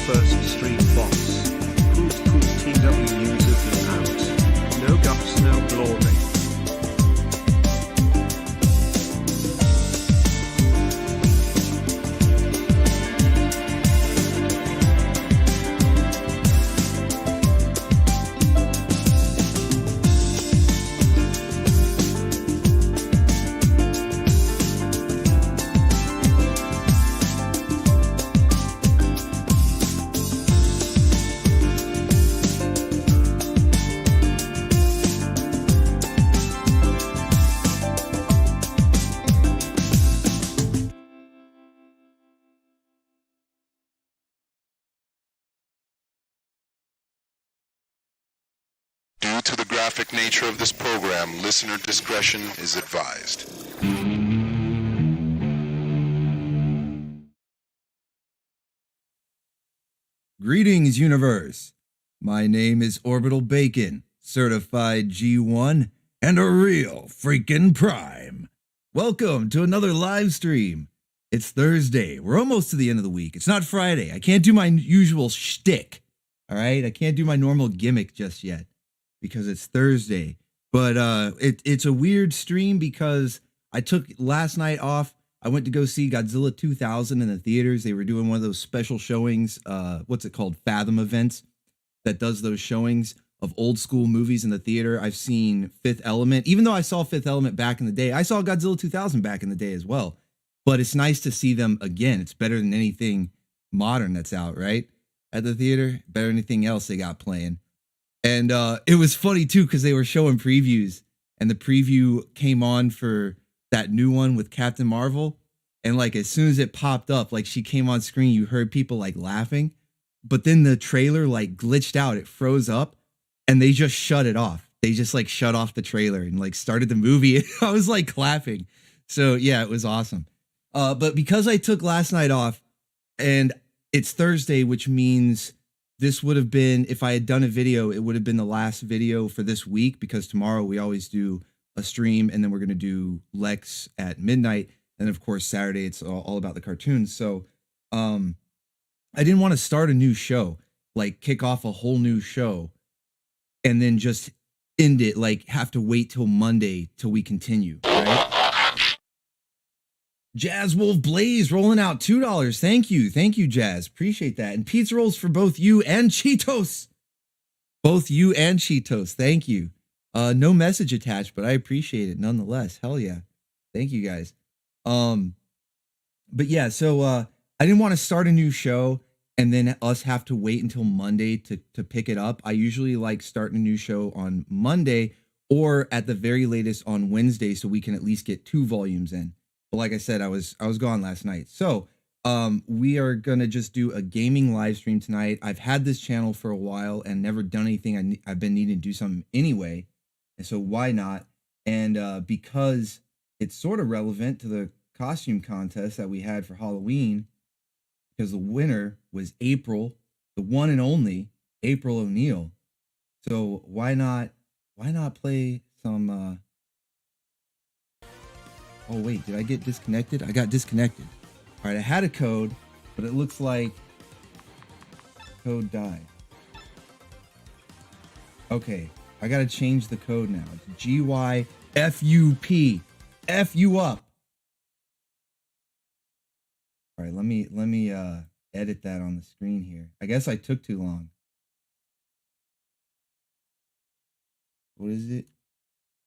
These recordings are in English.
first stream boss. Cool TW users in out. No guts, no glory. Due to the graphic nature of this program, listener discretion is advised. Greetings, universe. My name is Orbital Bacon, certified G1, and a real freaking prime. Welcome to another live stream. It's Thursday. We're almost to the end of the week. It's not Friday. I can't do my usual shtick. All right? I can't do my normal gimmick just yet because it's Thursday. But it's a weird stream because I took last night off. I went to go see Godzilla 2000 in the theaters. They were doing one of those special showings, what's it called, Fathom events, that does those showings of old school movies in the theater. I've seen Fifth Element. Even though I saw Fifth Element back in the day, I saw Godzilla 2000 back in the day as well. But it's nice to see them again. It's better than anything modern that's out, right? At the theater, better than anything else they got playing. And it was funny too, because they were showing previews, and the preview came on for that new one with Captain Marvel. And like, as soon as it popped up, like she came on screen, you heard people like laughing, but then the trailer like glitched out. It froze up and they just shut it off. They just like shut off the trailer and like started the movie. I was like clapping. So yeah, it was awesome. But because I took last night off and it's Thursday, which means this would have been, if I had done a video, it would have been the last video for this week, because tomorrow we always do a stream and then we're going to do Lex at midnight. And of course, Saturday, it's all about the cartoons. So I didn't want to start a new show, like kick off a whole new show and then just end it, like have to wait till Monday till we continue, right? Jazz Wolf Blaze rolling out $2. Thank you, Jazz. Appreciate that. And pizza rolls for both you and Cheetos. Both you and Cheetos. Thank you. No message attached, but I appreciate it nonetheless. Hell yeah. Thank you guys. But yeah, so I didn't want to start a new show and then us have to wait until Monday to pick it up. I usually like starting a new show on Monday or at the very latest on Wednesday, so we can at least get 2 volumes in. But like I said, I was gone last night. So we are going to just do a gaming live stream tonight. I've had this channel for a while and never done anything. I've been needing to do something anyway. And so why not? And because it's sort of relevant to the costume contest that we had for Halloween, because the winner was April, the one and only April O'Neil. So why not play some oh wait, did I get disconnected? I got disconnected. All right, I had a code, but it looks like code died. Okay, I got to change the code now. It's GYFUP. F you up. All right, let me edit that on the screen here. I guess I took too long. What is it?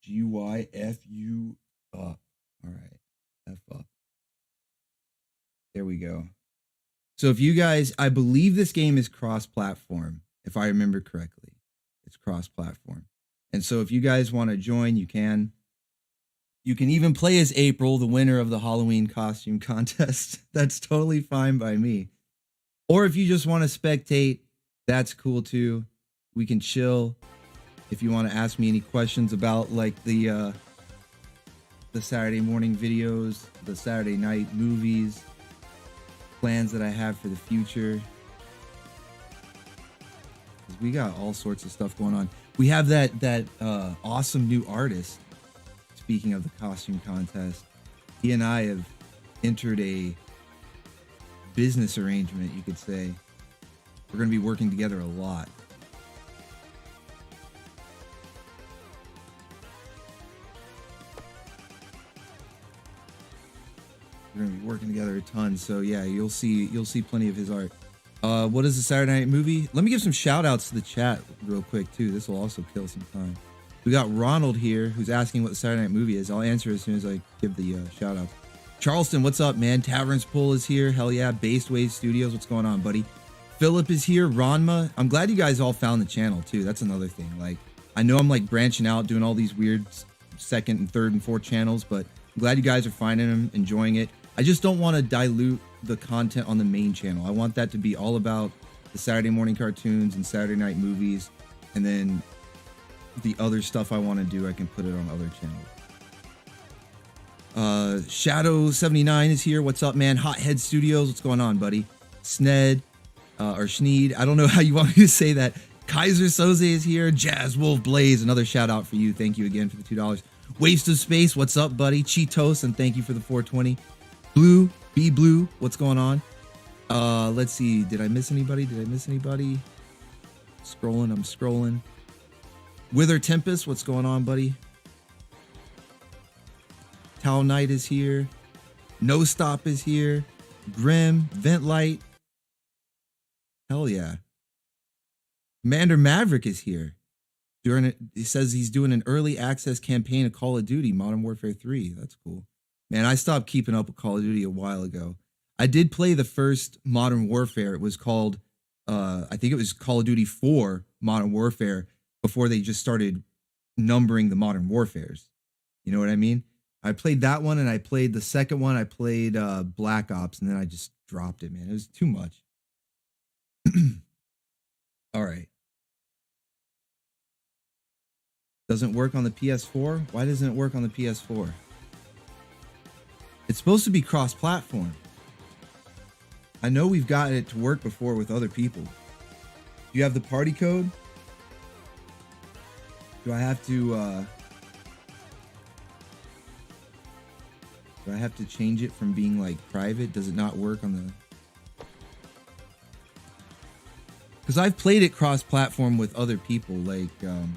GYFU up. All right, F up. There we go. So if you guys, I believe this game is cross-platform, if I remember correctly. It's cross-platform. And so if you guys want to join, you can. You can even play as April, the winner of the Halloween costume contest. That's totally fine by me. Or if you just want to spectate, that's cool too. We can chill. If you want to ask me any questions about like the Saturday morning videos, the Saturday night movies, plans that I have for the future. We got all sorts of stuff going on. We have that awesome new artist. Speaking of the costume contest, he and I have entered a business arrangement, you could say. We're going to be working together a lot. We're going to be working together a ton. So yeah, you'll see plenty of his art. What is the Saturday night movie? Let me give some shout outs to the chat real quick too. This will also kill some time. We got Ronald here who's asking what the Saturday night movie is. I'll answer as soon as I give the shout out. Charleston, what's up, man? Taverns Pull is here. Hell yeah. Based Wave Studios, what's going on, buddy? Philip is here. Ronma. I'm glad you guys all found the channel too. That's another thing. Like, I know I'm like branching out, doing all these weird second and third and fourth channels, but I'm glad you guys are finding them, enjoying it. I just don't want to dilute the content on the main channel. I want that to be all about the Saturday morning cartoons and Saturday night movies, and then the other stuff I want to do, I can put it on other channels. Shadow79 is here. What's up, man? Hothead Studios, what's going on, buddy? Sned, or Schneed, I don't know how you want me to say that. Kaiser Soze is here. Jazz Wolf Blaze, another shout out for you. Thank you again for the $2. Waste of Space, what's up, buddy? Cheetos, and thank you for the 420. Blue, Be Blue, what's going on? Let's see. Did I miss anybody? Scrolling, I'm scrolling. Wither Tempest, what's going on, buddy? Tau Knight is here. No Stop is here. Grim, Vent Light. Hell yeah. Commander Maverick is here. He says he's doing an early access campaign of Call of Duty Modern Warfare 3. That's cool. Man, I stopped keeping up with Call of Duty a while ago. I did play the first Modern Warfare. It was called, I think it was Call of Duty 4 Modern Warfare, before they just started numbering the Modern Warfares. You know what I mean? I played that one, and I played the second one. I played Black Ops, and then I just dropped it, man. It was too much. All right. Doesn't work on the PS4? Why doesn't it work on the PS4? It's supposed to be cross-platform. I know we've gotten it to work before with other people. Do you have the party code? Do I have to change it from being like private? Does it not work on the... Because I've played it cross-platform with other people, like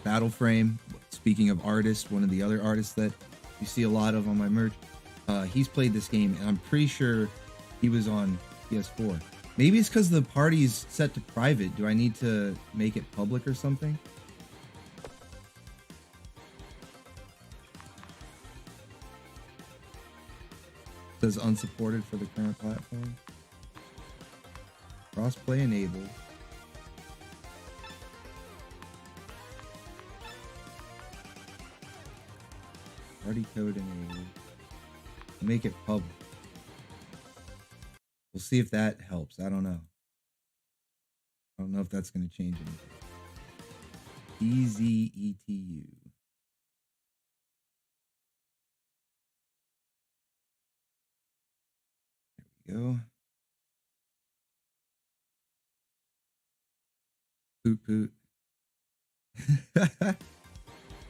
Battleframe. Speaking of artists, one of the other artists that you see a lot of on my merch, he's played this game, and I'm pretty sure he was on PS4. Maybe it's because the party's set to private. Do I need to make it public or something? It says unsupported for the current platform. Crossplay enabled. Party code enabled. Make it public. We'll see if that helps. I don't know. I don't know if that's going to change anything. EZETU. There we go. Poot poot.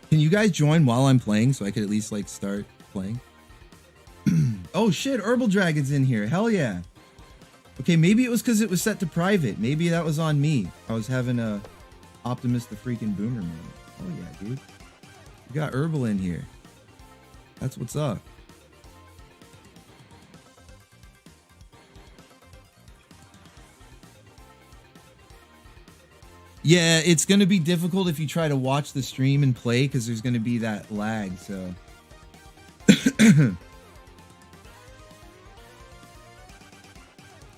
Can you guys join while I'm playing so I could at least like start playing? Oh shit, Herbal Dragon's in here. Hell yeah. Okay, maybe it was because it was set to private. Maybe that was on me. I was having a Optimus the freaking Boomer moment. Oh yeah, dude. You got Herbal in here. That's what's up. Yeah, it's going to be difficult if you try to watch the stream and play because there's going to be that lag, so...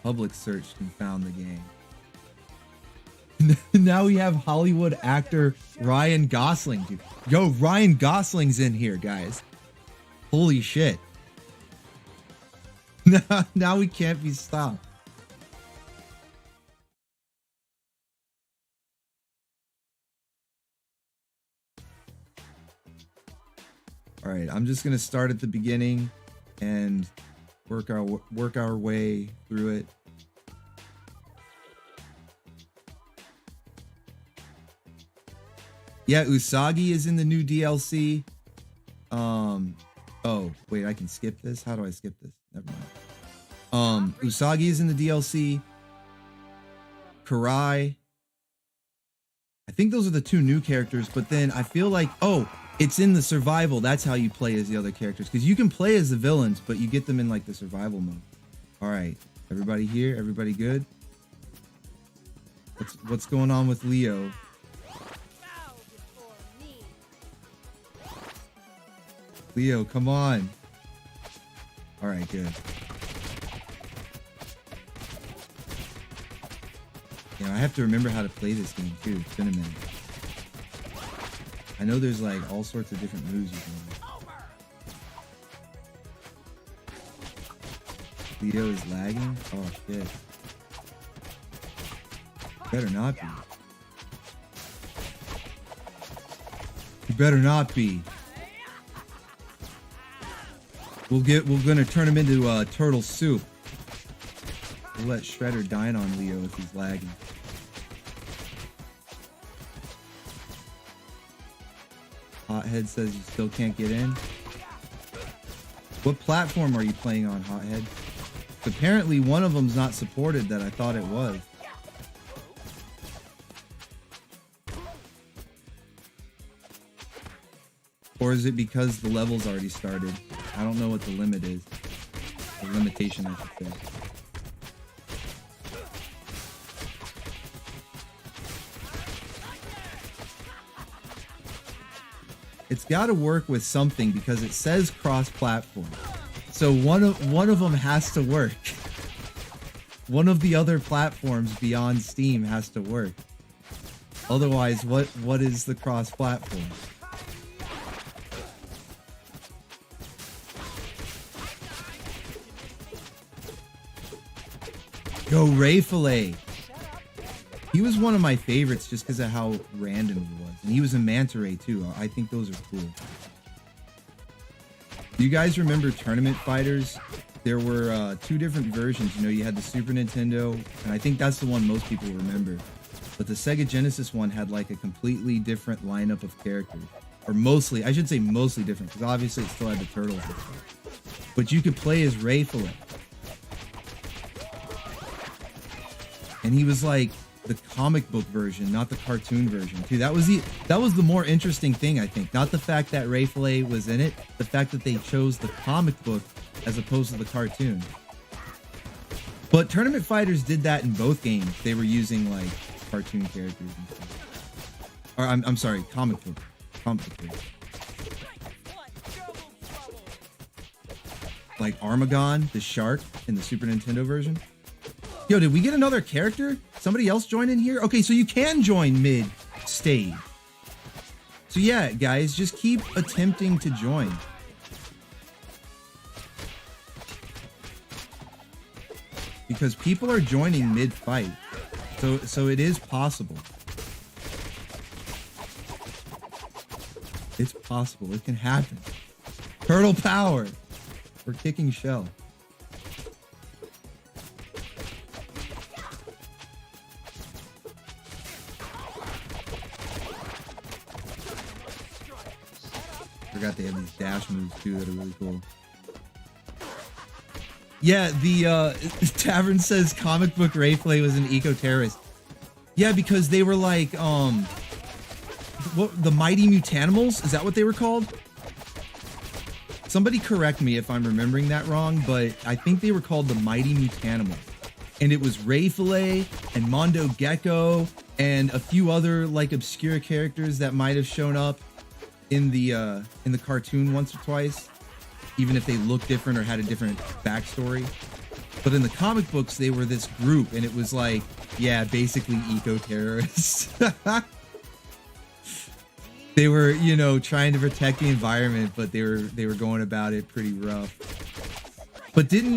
Public search confound the game. Now we have Hollywood actor Ryan Gosling, dude. Yo, Ryan Gosling's in here, guys. Holy shit. Now we can't be stopped. All right, I'm just gonna start at the beginning and work our way through it. Yeah, Usagi is in the new DLC. Oh wait, I can skip this. How do I skip this? Never mind. Usagi is in the DLC. Karai. I think those are the 2 new characters, but then I feel like, oh, it's in the survival. That's how you play as the other characters. Because you can play as the villains, but you get them in like the survival mode. All right. Everybody here? Everybody good? What's going on with Leo? Leo, come on. All right, good. Yeah, I have to remember how to play this game too. It's been a minute. I know there's like all sorts of different moves you can do. Leo is lagging? Oh shit. Better not be. You better not be. We're gonna turn him into turtle soup. We'll let Shredder dine on Leo if he's lagging. Hothead says you still can't get in. What platform are you playing on, Hothead? Apparently one of them's not supported that I thought it was. Or is it because the level's already started? I don't know what the limit is. The limitation, I should say. It's got to work with something because it says cross-platform. So one of them has to work. One of the other platforms beyond Steam has to work. Otherwise, what is the cross-platform? Yo, Ray Fillet. He was one of my favorites just because of how random he was. And he was a manta ray too. I think those are cool. Do you guys remember Tournament Fighters? There were 2 different versions. You know, you had the Super Nintendo, and I think that's the one most people remember. But the Sega Genesis one had like a completely different lineup of characters. Or mostly, I should say mostly different, because obviously it still had the turtles. But you could play as Ray Fillet. And he was like the comic book version, not the cartoon version too. That was the more interesting thing, I think. Not the fact that Ray Fillet was in it, the fact that they chose the comic book as opposed to the cartoon. But Tournament Fighters did that in both games. They were using like cartoon characters and stuff. Or I'm sorry, comic book. Like Armagon, the shark in the Super Nintendo version. Yo, did we get another character? Somebody else join in here? Okay, so you can join mid-stage. So yeah, guys, just keep attempting to join. Because people are joining mid-fight. So it is possible. It's possible. It can happen. Turtle power. We're kicking shell. Forgot they have these dash moves too that are really cool. Yeah, the Tavern says comic book Rayplay was an eco-terrorist. Yeah, because they were like what, the Mighty Mutanimals? Is that what they were called? Somebody correct me if I'm remembering that wrong, but I think they were called the Mighty Mutanimals. And it was Rayfilet and Mondo Gecko and a few other like obscure characters that might have shown up in the cartoon once or twice, even if they looked different or had a different backstory. But in the comic books, they were this group, and it was like, yeah, basically eco-terrorists. They were, you know, trying to protect the environment, but they were going about it pretty rough. But didn't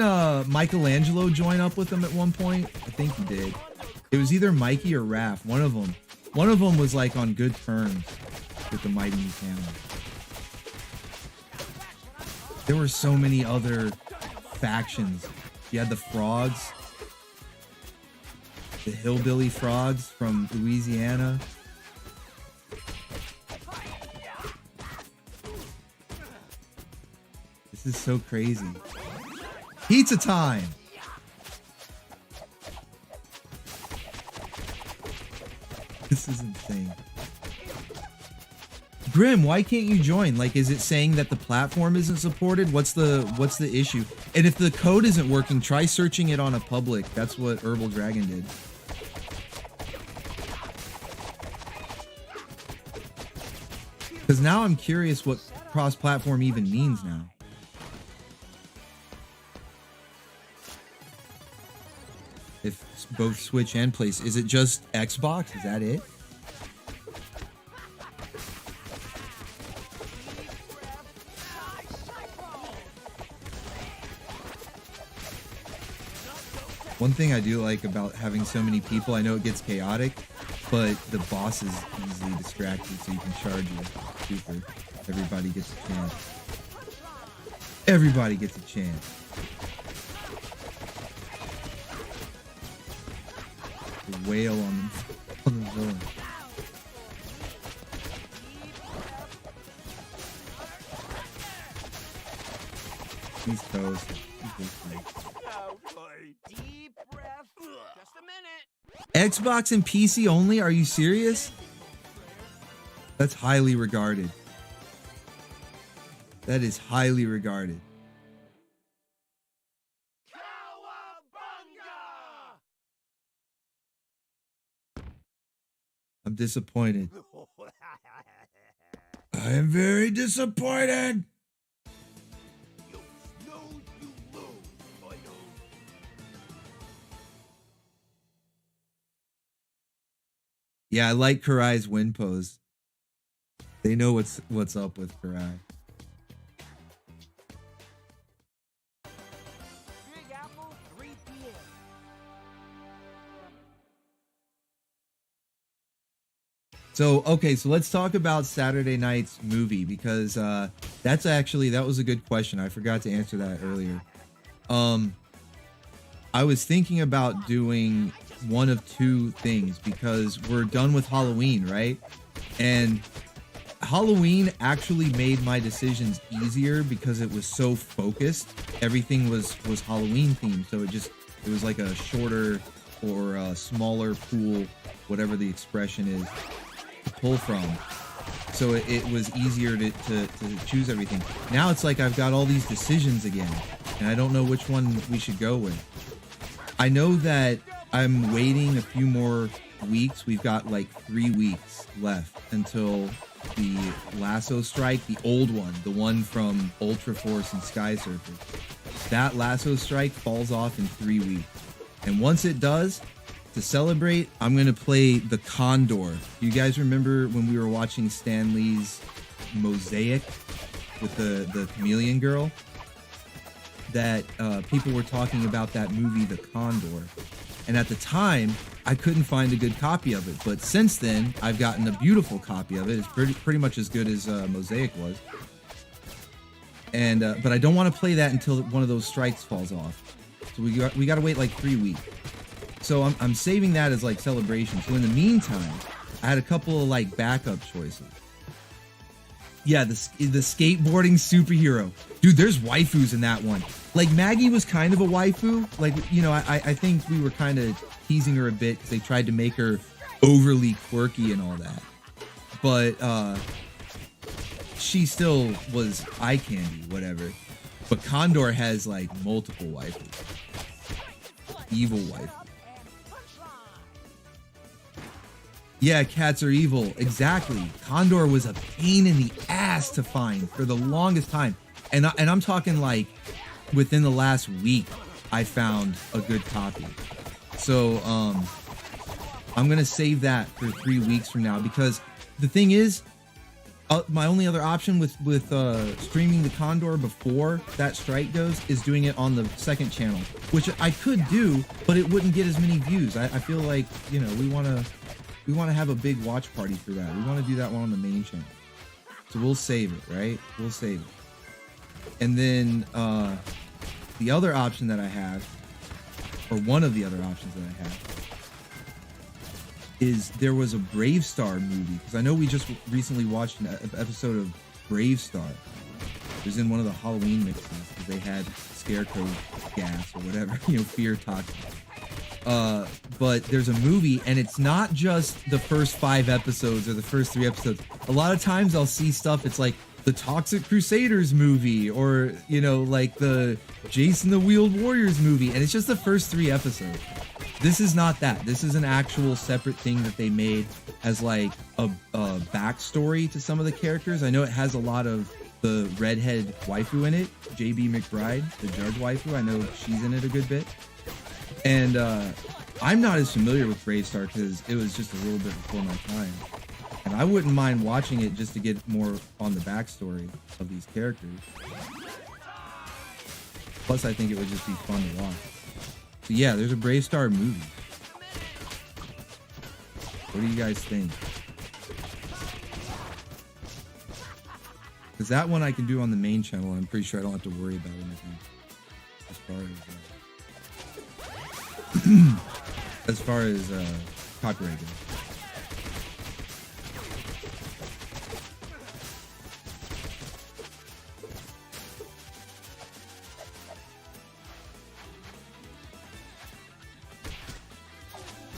Michelangelo join up with them at one point? I think he did. It was either Mikey or Raph, one of them. One of them was like on good terms with the Mighty Mutanimals. There were so many other factions. You had the frogs, the hillbilly frogs from Louisiana. This is so crazy. Pizza time! This is insane. Grim, why can't you join? Like, is it saying that the platform isn't supported? What's the issue? And if the code isn't working, try searching it on a public. That's what Herbal Dragon did. Because now I'm curious what cross-platform even means now. If both Switch and PlayStation, is it just Xbox? Is that it? One thing I do like about having so many people, I know it gets chaotic, but the boss is easily distracted, so you can charge your super. Everybody gets a chance. Everybody gets a chance. The whale on the villain. He's toast. Deep breath. Just a minute. Xbox and PC only? Are you serious? That's highly regarded. That is highly regarded. I'm disappointed. I am very disappointed. Yeah, I like Karai's win pose. They know what's up with Karai. Big Apple, 3 p.m. So, okay, so let's talk about Saturday night's movie, because that was a good question. I forgot to answer that earlier. I was thinking about doing one of two things, because we're done with Halloween, right? And Halloween actually made my decisions easier because it was so focused. Everything was Halloween themed, so it was like a shorter or a smaller pool, whatever the expression is, to pull from. So it was easier to choose everything. Now it's like I've got all these decisions again, and I don't know which one we should go with. I know that I'm waiting a few more weeks. We've got like 3 weeks left until the lasso strike, the old one, the one from Ultra Force and Sky Surfer. That lasso strike falls off in 3 weeks. And once it does, to celebrate, I'm going to play the Condor. You guys remember when we were watching Stan Lee's Mosaic with the chameleon girl? That people were talking about that movie, The Condor. And at the time, I couldn't find a good copy of it. But since then, I've gotten a beautiful copy of it. It's pretty much as good as Mosaic was. And but I don't want to play that until one of those strikes falls off. So we got to wait like 3 weeks. So I'm saving that as like celebration. So in the meantime, I had a couple of like backup choices. Yeah, the skateboarding superhero. Dude, there's waifus in that one. Like, Maggie was kind of a waifu. Like, you know, I think we were kind of teasing her a bit because they tried to make her overly quirky and all that. But she still was eye candy, whatever. But Condor has, like, multiple waifus. Evil waifu. Yeah, cats are evil. Exactly. Condor was a pain in the ass to find for the longest time. And I'm talking like within the last week, I found a good copy. So I'm going to save that for 3 weeks from now, because the thing is, my only other option with streaming the Condor before that strike goes is doing it on the second channel, which I could do, but it wouldn't get as many views. I feel like, you know, we want to have a big watch party for that. We want to do that one on the main channel. So we'll save it, right? We'll save it. And then the other option that I have, or one of the other options that I have, is there was a Brave Star movie. Because I know we just recently watched an episode of Brave Star. It was in one of the Halloween mixes, because they had scarecrow gas or whatever, you know, fear toxin. but there's a movie, and it's not just the first 5 episodes or the first 3 episodes. A lot of times I'll see stuff, it's like the Toxic Crusaders movie, or, you know, like the Jason the Wheeled Warriors movie, and it's just the first 3 episodes. This is not that. This is an actual separate thing that they made as like a backstory to some of the characters. I know it has a lot of the redhead waifu in it, JB McBride, the judge waifu. I know she's in it a good bit. And I'm not as familiar with Bravestar because it was just a little bit before my time. And I wouldn't mind watching it just to get more on the backstory of these characters. Plus, I think it would just be fun to watch. So yeah, there's a Bravestar movie. What do you guys think? Because that one I can do on the main channel. I'm pretty sure I don't have to worry about anything as far as copyright goes.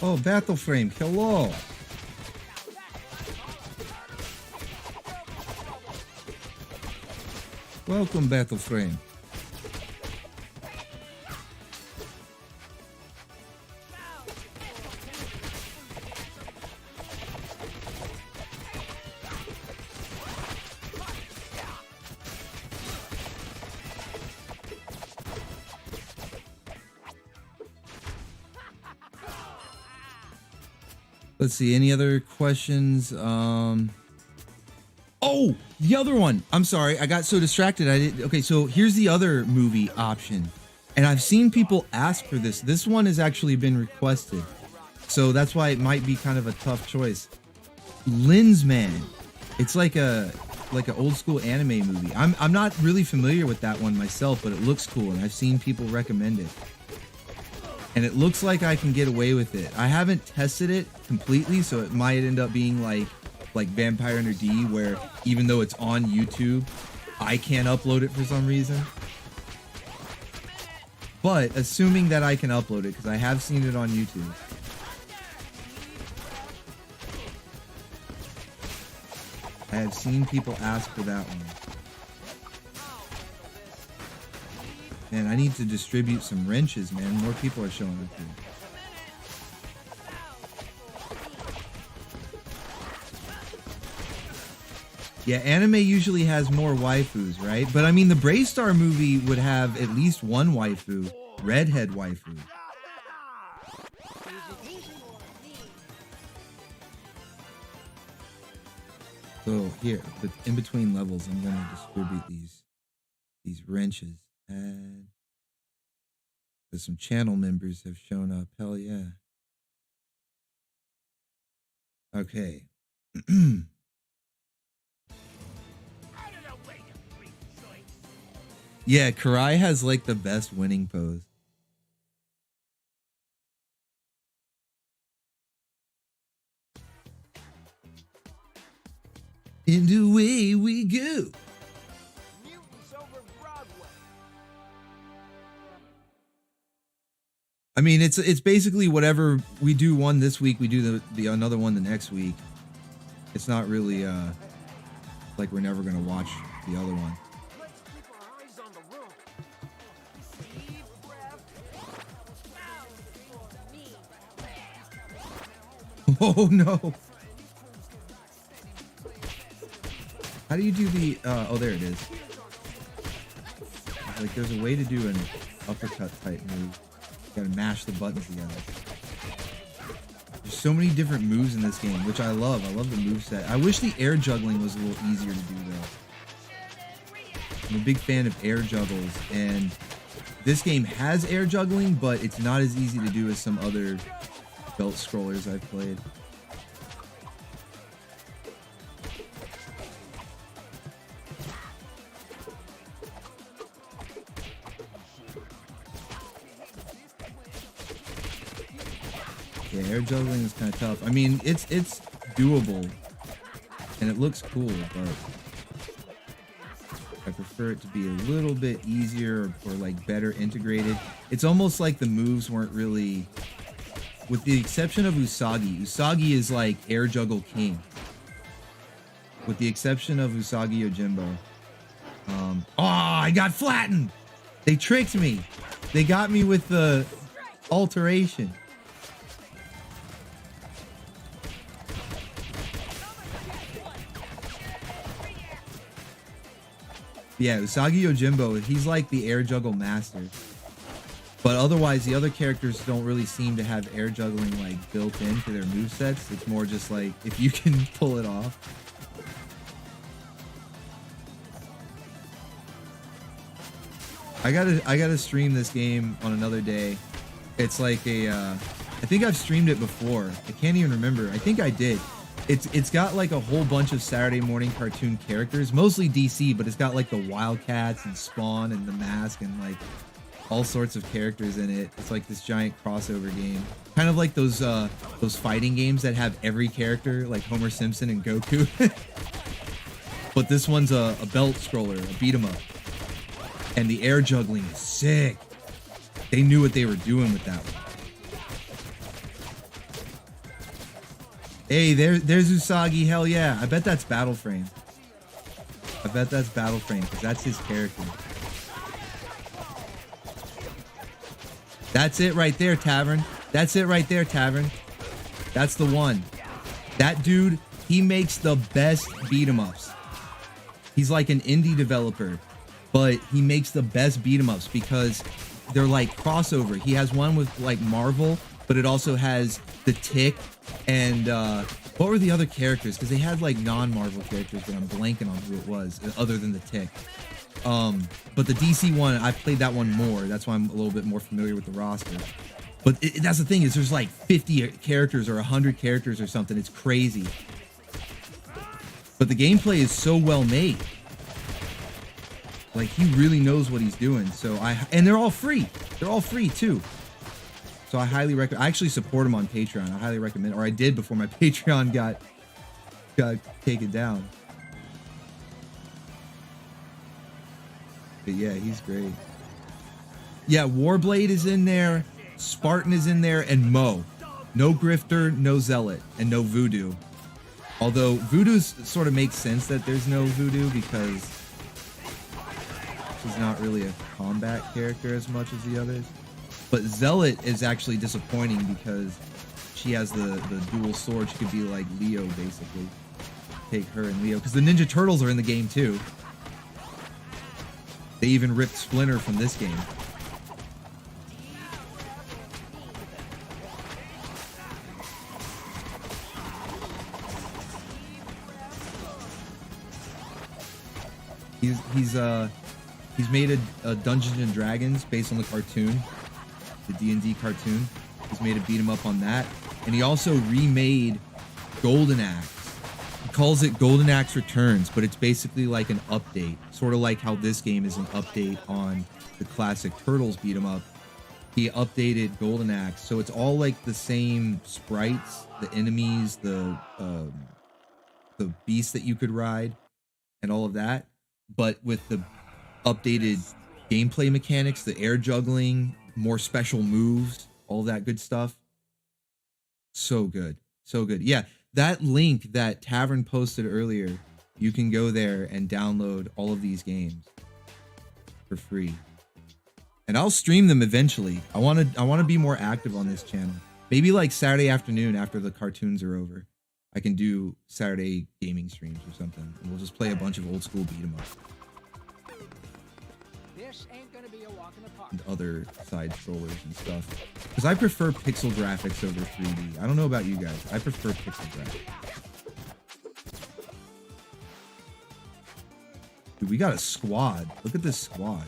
Oh, Battleframe, hello. Welcome, Battleframe. Let's see, any other questions? Oh, the other one. I'm sorry, I got so distracted. Okay, so here's the other movie option. And I've seen people ask for this. This one has actually been requested. So that's why it might be kind of a tough choice. Linsman. It's like an old school anime movie. I'm not really familiar with that one myself, but it looks cool and I've seen people recommend it. And it looks like I can get away with it. I haven't tested it completely, so it might end up being like Vampire Hunter D, where even though it's on YouTube, I can't upload it for some reason. But assuming that I can upload it, because I have seen it on YouTube. I have seen people ask for that one. Man, I need to distribute some wrenches, man. More people are showing up here. Yeah, anime usually has more waifus, right? But I mean, the Bravestar movie would have at least one waifu. Redhead waifu. So here, but in between levels, I'm gonna distribute these wrenches. And some channel members have shown up. Hell yeah. Okay. Yeah, Karai has like the best winning pose. And away we go. I mean, it's basically whatever we do one this week, we do the another one the next week. It's not really like we're never gonna watch the other one. Oh no! How do you do the? Oh, there it is. Like, there's a way to do an uppercut type move. You gotta mash the buttons together. There's so many different moves in this game, which I love. I love the moveset. I wish the air juggling was a little easier to do, though. I'm a big fan of air juggles, and this game has air juggling, but it's not as easy to do as some other belt scrollers I've played. Yeah, air juggling is kind of tough. I mean, it's doable, and it looks cool, but I prefer it to be a little bit easier or like better integrated. It's almost like the moves weren't really with the exception of Usagi. Usagi is like air juggle king. With the exception of Usagi Yojimbo. Oh, I got flattened. They tricked me. They got me with the alteration. Yeah, Usagi Yojimbo, he's like the air juggle master. But otherwise, the other characters don't really seem to have air juggling like built into their movesets. It's more just like if you can pull it off. I gotta stream this game on another day. It's like a I think I've streamed it before. I can't even remember. I think I did. It's got like a whole bunch of Saturday morning cartoon characters, mostly DC, but it's got like the Wildcats and Spawn and the Mask and like all sorts of characters in it. It's like this giant crossover game, kind of like those fighting games that have every character, like Homer Simpson and Goku. But this one's a belt scroller, a beat 'em up, and the air juggling is sick. They knew what they were doing with that one. Hey, there's Usagi. Hell yeah! I bet that's Battle Frame. I bet that's Battle Frame because that's his character. That's it right there, Tavern. That's it right there, Tavern. That's the one. That dude, he makes the best beat 'em ups. He's like an indie developer, but he makes the best beat 'em ups because they're like crossover. He has one with like Marvel, but it also has the Tick and what were the other characters? Because they had like non-Marvel characters, but I'm blanking on who it was other than the Tick. But the DC one, I've played that one more. That's why I'm a little bit more familiar with the roster. But that's the thing, is there's like 50 characters or 100 characters or something. It's crazy. But the gameplay is so well made. Like, he really knows what he's doing. So and they're all free. They're all free too. So I highly recommend. I actually support him on Patreon. I highly recommend, or I did before my Patreon got taken down. But yeah, he's great. Yeah, Warblade is in there, Spartan is in there, and Mo. No Grifter, no Zealot, and no Voodoo. Although Voodoo sort of makes sense that there's no Voodoo because she's not really a combat character as much as the others. But Zealot is actually disappointing because she has the dual sword. She could be like Leo, basically. Take her and Leo. Because the Ninja Turtles are in the game, too. They even ripped Splinter from this game. He's made a Dungeons and Dragons based on the cartoon. The D&D cartoon. He's made a beat 'em up on that, and he also remade Golden Axe. He calls it Golden Axe Returns, but it's basically like an update, sort of like how this game is an update on the classic Turtles beat 'em up. He updated Golden Axe, so it's all like the same sprites, the enemies, the beasts that you could ride, and all of that, but with the updated gameplay mechanics, the air juggling, more special moves, all that good stuff. So good. So good. Yeah, that link that Tavern posted earlier, you can go there and download all of these games for free. And I'll stream them eventually. I want to be more active on this channel. Maybe like Saturday afternoon after the cartoons are over. I can do Saturday gaming streams or something. And we'll just play a bunch of old school beat 'em up. This ain't gonna be a walk in the park. And other side scrollers and stuff. Because I prefer pixel graphics over 3D. I don't know about you guys. I prefer pixel graphics. Dude, we got a squad. Look at this squad.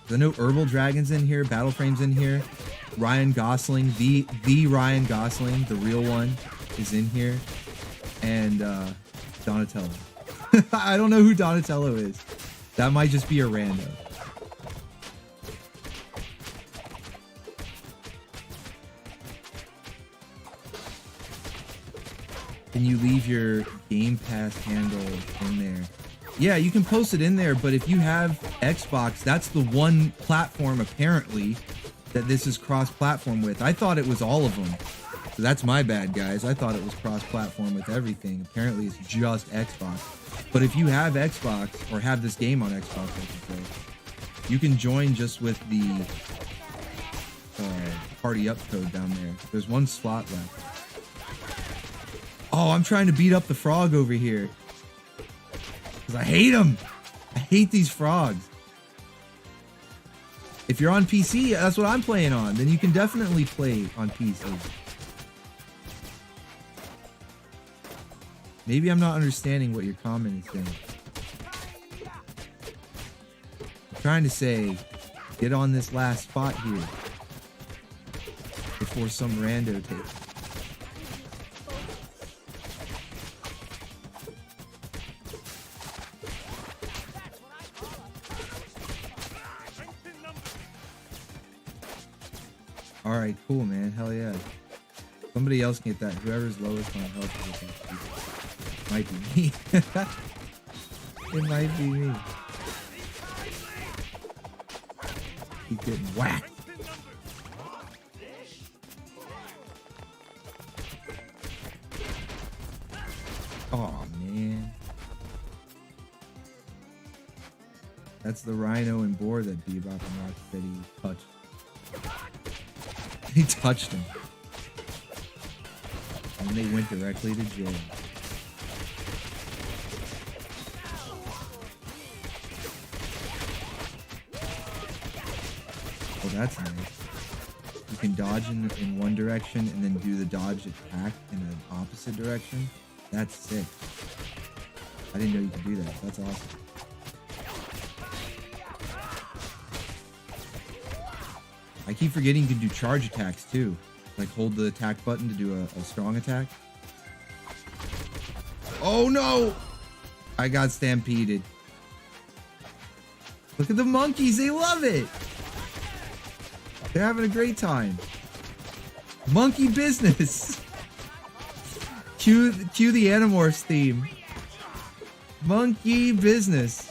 I know Herbal Dragon's in here, Battle Frame's in here, Ryan Gosling, the Ryan Gosling, the real one, is in here, and Donatello. I don't know who Donatello is. That might just be a rando. Can you leave your Game Pass handle in there? Yeah, you can post it in there, but if you have Xbox, that's the one platform apparently that this is cross-platform with. I thought it was all of them. That's my bad, guys. I thought it was cross-platform with everything. Apparently, it's just Xbox. But if you have Xbox, or have this game on Xbox, I should say, you can join just with the party up code down there. There's one slot left. Oh, I'm trying to beat up the frog over here. Because I hate him. I hate these frogs. If you're on PC, that's what I'm playing on. Then you can definitely play on PC. Maybe I'm not understanding what your comment is saying. I'm trying to say, get on this last spot here before some rando takes. All right, cool, man. Hell yeah. Somebody else can get that. Whoever's lowest on health will get that. Might be me. It might be me. Keep getting whacked. Oh man. That's the rhino and boar that Bebop and Rocksteady touched. He touched him. And they went directly to jail. Oh, that's nice. You can dodge in one direction and then do the dodge attack in the opposite direction. That's sick. I didn't know you could do that. That's awesome. I keep forgetting you can do charge attacks too. Like hold the attack button to do a strong attack. Oh no! I got stampeded. Look at the monkeys, they love it! They're having a great time. Monkey business! Cue the Animorphs theme. Monkey business.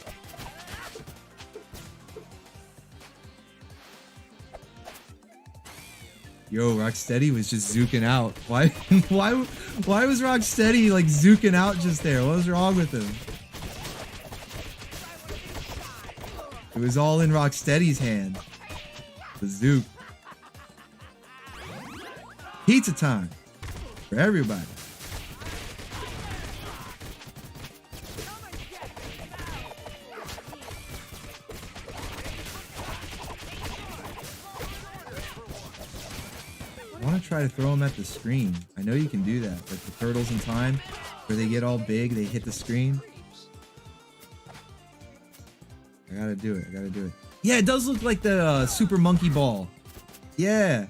Yo, Rocksteady was just zooking out. Why was Rocksteady like zooking out just there? What was wrong with him? It was all in Rocksteady's hand. The zook. Pizza time for everybody. I want to try to throw them at the screen. I know you can do that. Like the Turtles in Time, where they get all big, they hit the screen. I gotta do it. I gotta do it. Yeah, it does look like the Super Monkey Ball. Yeah, it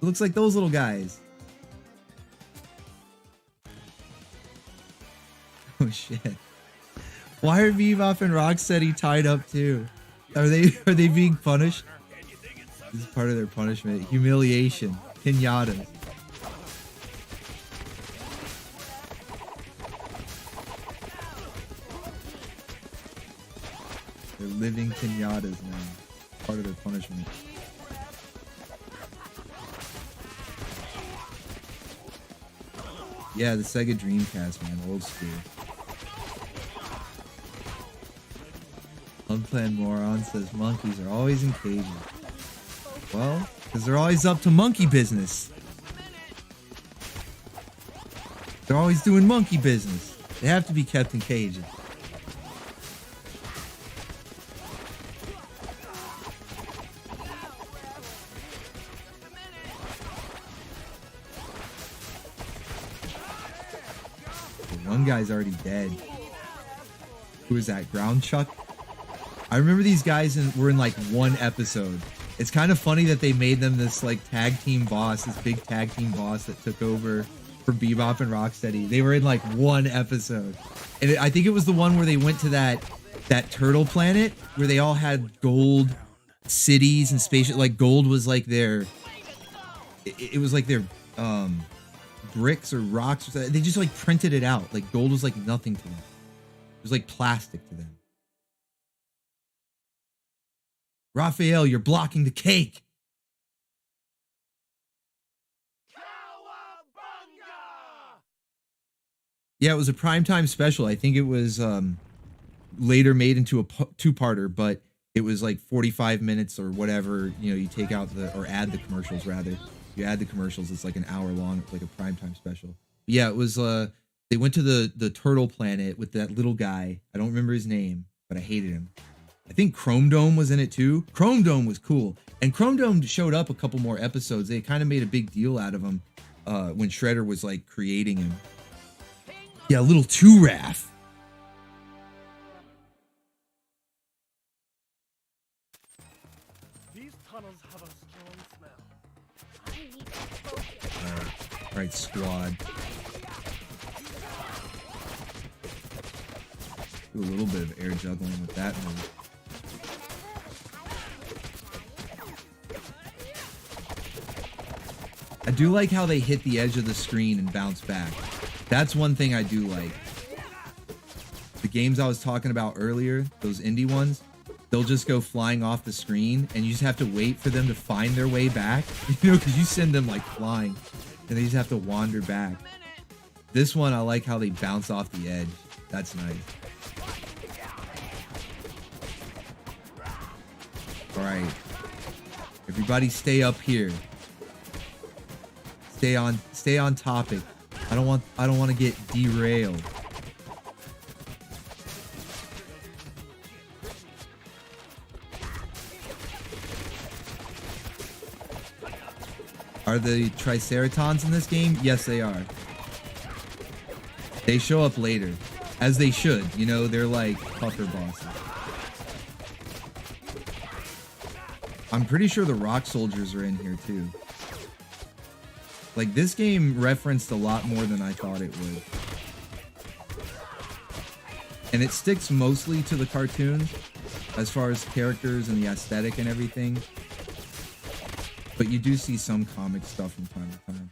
looks like those little guys. Oh shit! Why are Bebop and Rocksteady tied up too? Are they being punished? This is part of their punishment. Humiliation. Pinatas. They're living pinatas now. Part of their punishment. Yeah, the Sega Dreamcast, man. Old school. Unplanned Moron says monkeys are always in cages. Well, because they're always up to monkey business. They're always doing monkey business. They have to be kept in cages. One guy's already dead. Who is that? Ground Chuck? I remember these guys were in like one episode. It's kind of funny that they made them this like tag team boss, this big tag team boss that took over for Bebop and Rocksteady. They were in like one episode. And I think it was the one where they went to that turtle planet where they all had gold cities and spaceships. Like gold was like their, it was like their bricks or rocks. They just like printed it out. Like gold was like nothing to them. It was like plastic to them. Raphael, you're blocking the cake. Yeah, it was a primetime special. I think it was later made into a two-parter, but it was like 45 minutes or whatever. You know, you take out or add the commercials rather. You add the commercials, it's like an hour long. It's like a primetime special. But yeah, it was. They went to the turtle planet with that little guy. I don't remember his name, but I hated him. I think Chrome Dome was in it too. Chrome Dome was cool, and Chrome Dome showed up a couple more episodes. They kind of made a big deal out of him when Shredder was like creating him. Yeah, little Turaf. These tunnels have a strong smell. All right, squad. Do a little bit of air juggling with that move. I do like how they hit the edge of the screen and bounce back. That's one thing I do like. The games I was talking about earlier, those indie ones, they'll just go flying off the screen and you just have to wait for them to find their way back. You know, because you send them like flying and they just have to wander back. This one, I like how they bounce off the edge. That's nice. All right. Everybody stay up here. Stay on topic. I don't want to get derailed. Are the Triceratons in this game? Yes, they are. They show up later, as they should. You know, they're like tougher bosses. I'm pretty sure the rock soldiers are in here too. Like, this game referenced a lot more than I thought it would. And it sticks mostly to the cartoons as far as characters and the aesthetic and everything. But you do see some comic stuff from time to time.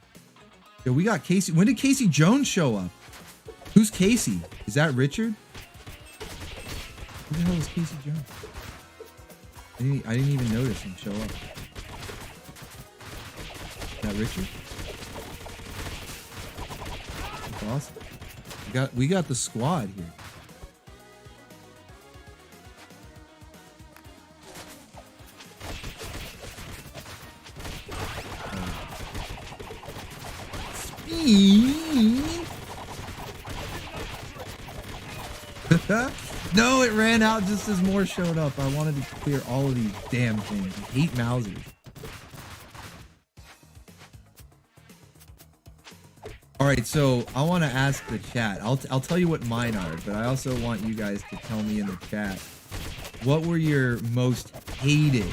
Yo, we got Casey. When did Casey Jones show up? Who's Casey? Is that Richard? Who the hell is Casey Jones? I didn't even notice him show up. Is that Richard? That's awesome. We got the squad here. No, it ran out just as more showed up. I wanted to clear all of these damn things. I hate Mousers. All right, so I want to ask the chat. I'll tell you what mine are, but I also want you guys to tell me in the chat, what were your most hated?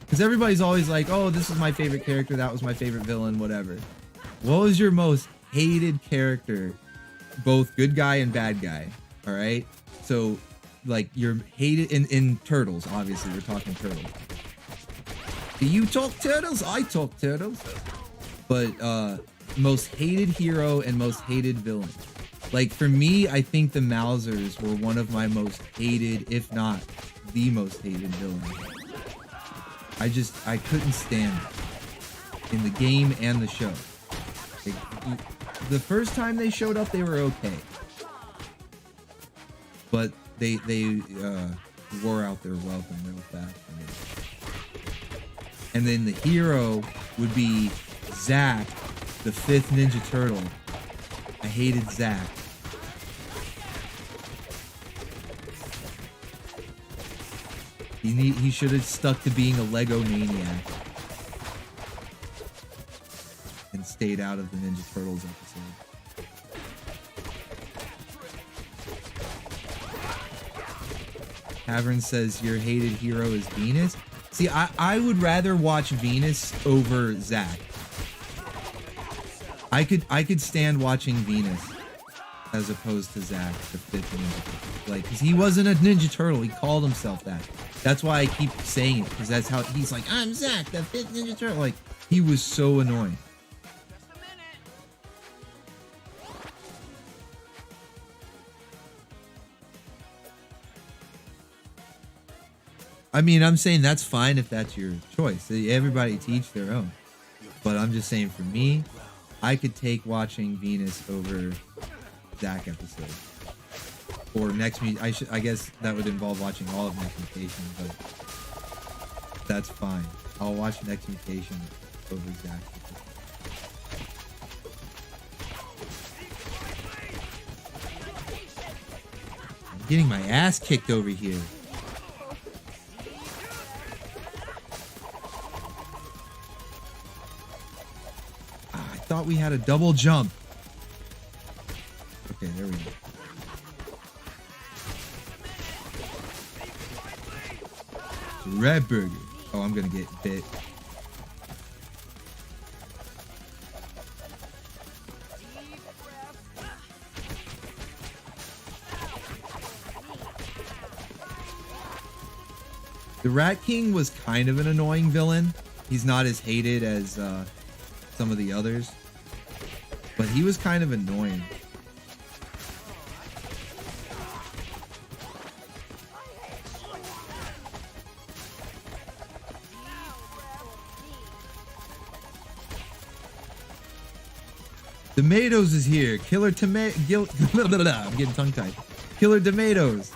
Because everybody's always like, oh, this is my favorite character, that was my favorite villain, whatever. What was your most hated character, both good guy and bad guy? All right, so like you're hated in Turtles. Obviously, we're talking Turtles. Do you talk Turtles? I talk Turtles. But most hated hero and most hated villain. Like for me, I think the Mousers were one of my most hated, if not the most hated villain. I couldn't stand it in the game and the show. The first time they showed up, they were okay. But they wore out their welcome real fast for me. And then the hero would be Zack, the 5th Ninja Turtle. I hated Zack. He should have stuck to being a Lego maniac and stayed out of the Ninja Turtles episode. Tavern says your hated hero is Venus. See, I would rather watch Venus over Zack. I could stand watching Venus as opposed to Zack, the 5th Ninja Turtle. Like, because he wasn't a Ninja Turtle. He called himself that. That's why I keep saying it, because that's how he's like, I'm Zack, the 5th Ninja Turtle. Like, he was so annoying. I mean, I'm saying that's fine if that's your choice. Everybody teach their own. But I'm just saying, for me, I could take watching Venus over Zach episode. Or next I guess that would involve watching all of Next Mutation, but that's fine. I'll watch Next Mutation over Zach. I'm getting my ass kicked over here. I thought we had a double jump. Okay, there we go. Red burger. Oh, I'm gonna get bit. The Rat King was kind of an annoying villain. He's not as hated as some of the others, but he was kind of annoying. Tomatoes is here. Killer tomato. I'm getting tongue tied. Killer tomatoes.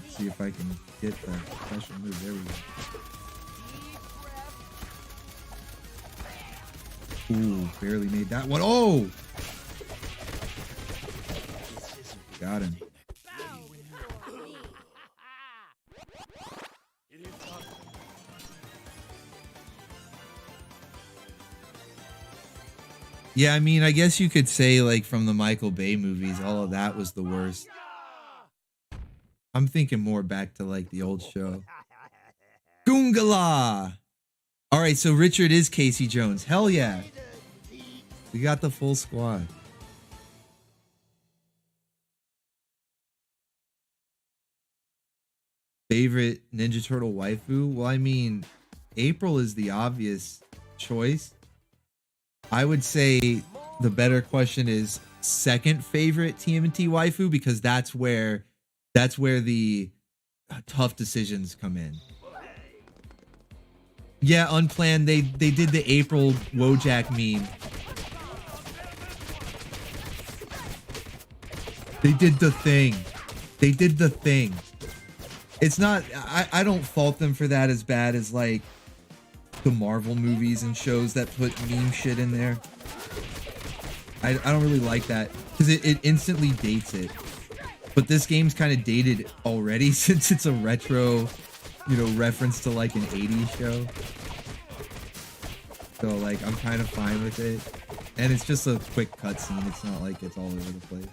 See if I can get the special move. There we go. Ooh, barely made that one. Oh! Got him. Yeah, I mean, I guess you could say, like, from the Michael Bay movies, all of that was the worst. I'm thinking more back to, like, the old show. Goongala! All right, so Richard is Casey Jones. Hell yeah. We got the full squad. Favorite Ninja Turtle waifu? Well, I mean, April is the obvious choice. I would say the better question is second favorite TMNT waifu, because that's where the tough decisions come in. Yeah, unplanned. They did the April Wojak meme. They did the thing. They did the thing. It's not, I don't fault them for that as bad as like the Marvel movies and shows that put meme shit in there. I don't really like that because it instantly dates it. But this game's kind of dated already since it's a retro, you know, reference to like an 80s show. So like I'm kind of fine with it. And it's just a quick cutscene. It's not like it's all over the place.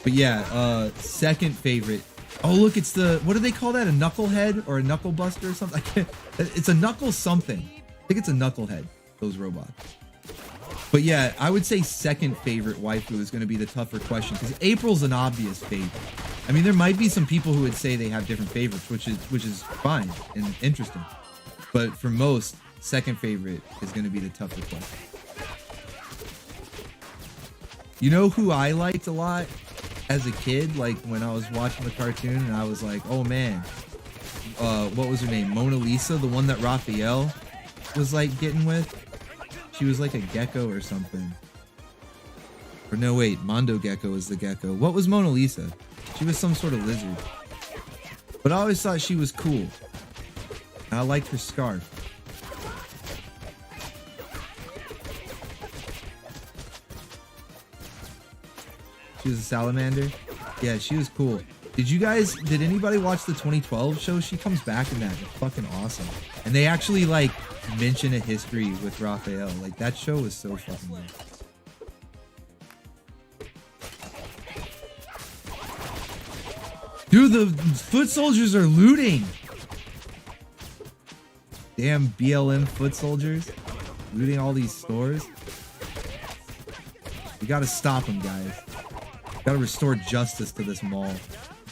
But yeah, second favorite. Oh, look, it's the, what do they call that? A knucklehead or a knuckle buster or something? I can't, it's a knuckle something. I think it's a knucklehead, those robots. But yeah, I would say second favorite waifu is going to be the tougher question because April's an obvious favorite. I mean, there might be some people who would say they have different favorites, which is fine and interesting. But for most, second favorite is going to be the tougher question. You know who I liked a lot as a kid, like when I was watching the cartoon and I was like, oh man, what was her name? Mona Lisa, the one that Raphael was like getting with. She was like a gecko or something. Or no, wait, Mondo Gecko is the gecko. What was Mona Lisa? She was some sort of lizard. But I always thought she was cool. And I liked her scarf. She was a salamander. Yeah, she was cool. Did anybody watch the 2012 show? She comes back in that. It's fucking awesome. And they actually like mention a history with Raphael. Like that show was so fucking good. Dude, the foot soldiers are looting. Damn BLM foot soldiers looting all these stores. We gotta stop them, guys. Gotta restore justice to this mall.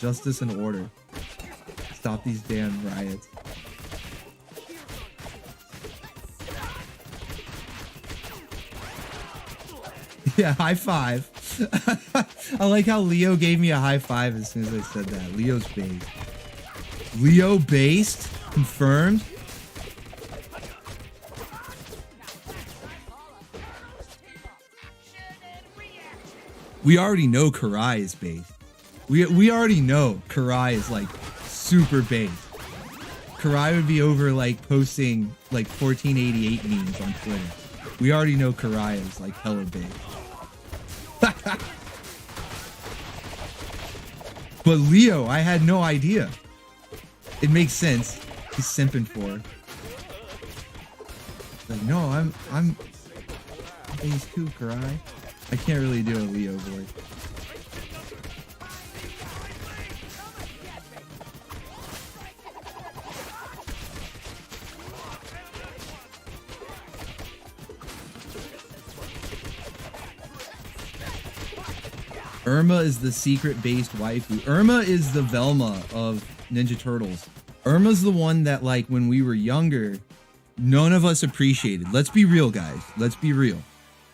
Justice and order. Stop these damn riots. Yeah, high five. I like how Leo gave me a high five as soon as I said that. Leo's based. Leo based? Confirmed? We already know Karai is based. We already know Karai is like super based. Karai would be over like posting like 1488 memes on Twitter. We already know Karai is like hella based. But Leo, I had no idea. It makes sense. He's simping for her. Like, no, I'm based too, Karai. I can't really do a Leo voice. Irma is the secret-based waifu. Irma is the Velma of Ninja Turtles. Irma's the one that, like, when we were younger, none of us appreciated. Let's be real, guys. Let's be real.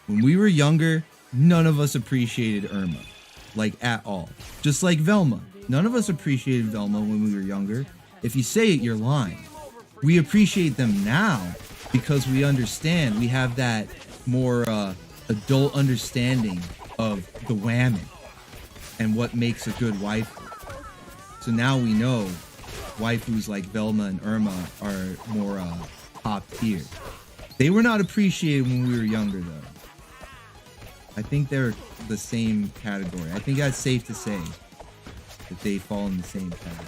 When we were younger, none of us appreciated Irma. Like, at all. Just like Velma. None of us appreciated Velma when we were younger. If you say it, you're lying. We appreciate them now because we understand. We have that more adult understanding of the whammy and what makes a good waifu. So now we know waifus like Velma and Irma are more top tier. They were not appreciated when we were younger, though. I think they're the same category. I think that's safe to say that they fall in the same category.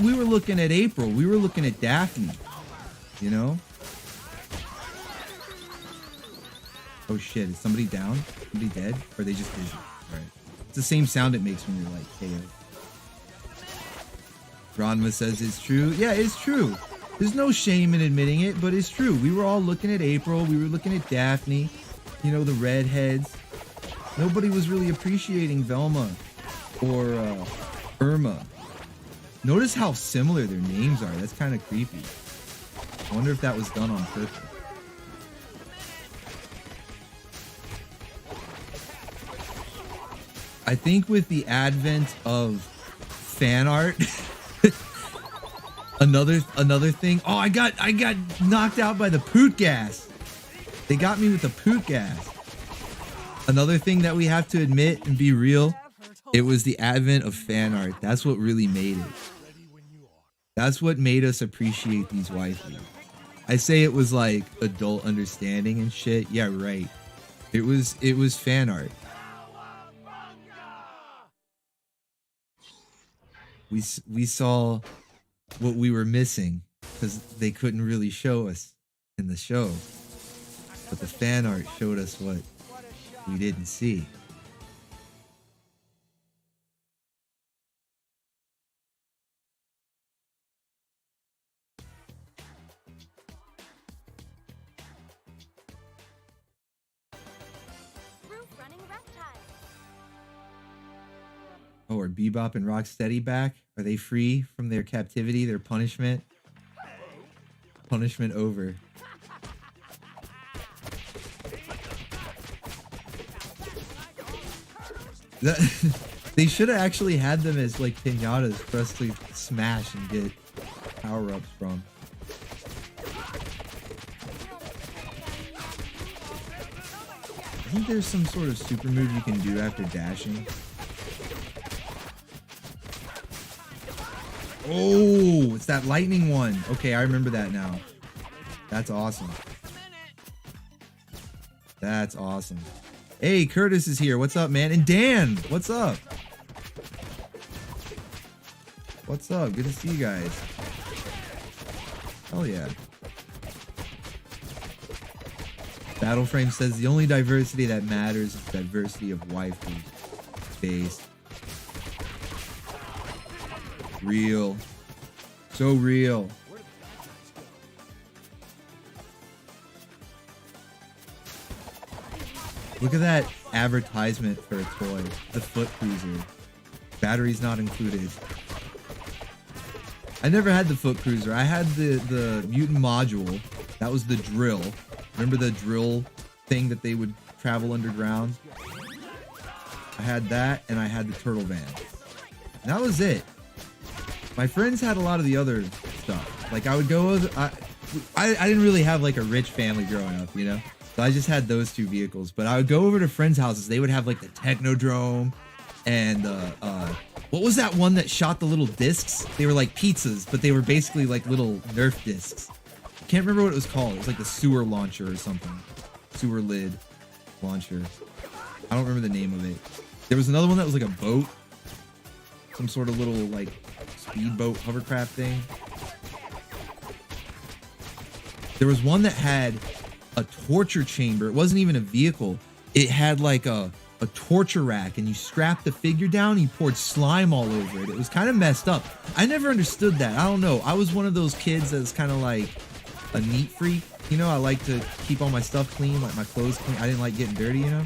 We were looking at April. We were looking at Daphne. You know? Oh shit, is somebody down? Somebody dead? Or are they just busy? Alright. It's the same sound it makes when you're like KO. Ranma says it's true. Yeah, it's true. There's no shame in admitting it, but it's true. We were all looking at April. We were looking at Daphne. You know, the redheads. Nobody was really appreciating Velma or Irma. Notice how similar their names are. That's kind of creepy. I wonder if that was done on purpose. I think with the advent of fan art, another thing. Oh, I got knocked out by the poot gas. They got me with the poot gas. Another thing that we have to admit and be real, it was the advent of fan art. That's what really made it. That's what made us appreciate these waifus. I say it was like adult understanding and shit. Yeah, right. It was fan art. We saw what we were missing because they couldn't really show us in the show. But the fan art showed us what we didn't see. Oh, are Bebop and Rocksteady back? Are they free from their captivity, their punishment? Punishment over. They should have actually had them as like pinatas for us to smash and get power-ups from. I think there's some sort of super move you can do after dashing. Oh, it's that lightning one. Okay, I remember that now. That's awesome. That's awesome. Hey, Curtis is here. What's up, man? And Dan, what's up? What's up? Good to see you guys. Hell yeah. Battleframe says the only diversity that matters is diversity of waifus. Based. Real. So real. Look at that advertisement for a toy. The Foot Cruiser. Batteries not included. I never had the Foot Cruiser. I had the mutant module. That was the drill. Remember the drill thing that they would travel underground? I had that, and I had the turtle van. And that was it. My friends had a lot of the other stuff. Like I would go, I didn't really have like a rich family growing up, you know? So I just had those two vehicles. But I would go over to friends' houses. They would have like the Technodrome and what was that one that shot the little discs? They were like pizzas, but they were basically like little Nerf discs. I can't remember what it was called. It was like the sewer launcher or something. Sewer lid launcher. I don't remember the name of it. There was another one that was like a boat. Some sort of little like speedboat hovercraft thing. There was one that had a torture chamber. It wasn't even a vehicle. It had like a torture rack, and you strapped the figure down and you poured slime all over it. It was kind of messed up. I never understood that. I don't know. I was one of those kids that's kind of like a neat freak. You know, I like to keep all my stuff clean, like my clothes clean. I didn't like getting dirty, you know?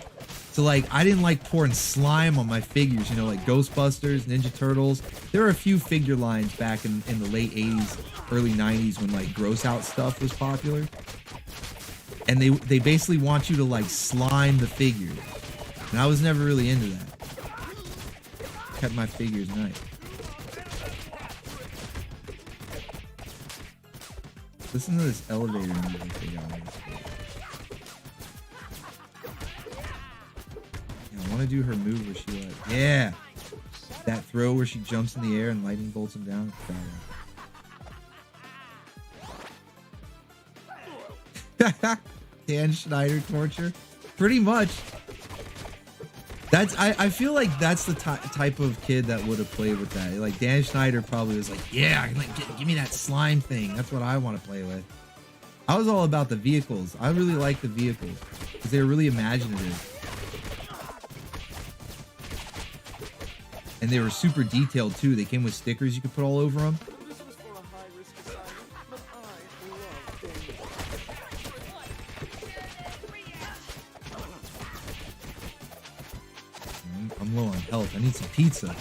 So like, I didn't like pouring slime on my figures, you know, like Ghostbusters, Ninja Turtles. There were a few figure lines back in the late 80s, early 90s when like gross out stuff was popular. And they basically want you to like slime the figures. And I was never really into that. Kept my figures nice. Listen to this elevator music they got on this page. I want to do her move where she like, yeah, that throw where she jumps in the air and lightning bolts him down. Dan Schneider torture, pretty much. That's I feel like that's the type of kid that would have played with that. Like Dan Schneider probably was like, yeah, give me that slime thing. That's what I want to play with. I was all about the vehicles. I really like the vehicles because they were really imaginative. And they were super detailed too. They came with stickers you could put all over them. This was for a high-risk assignment, but I love danger. I'm low on health. I need some pizza.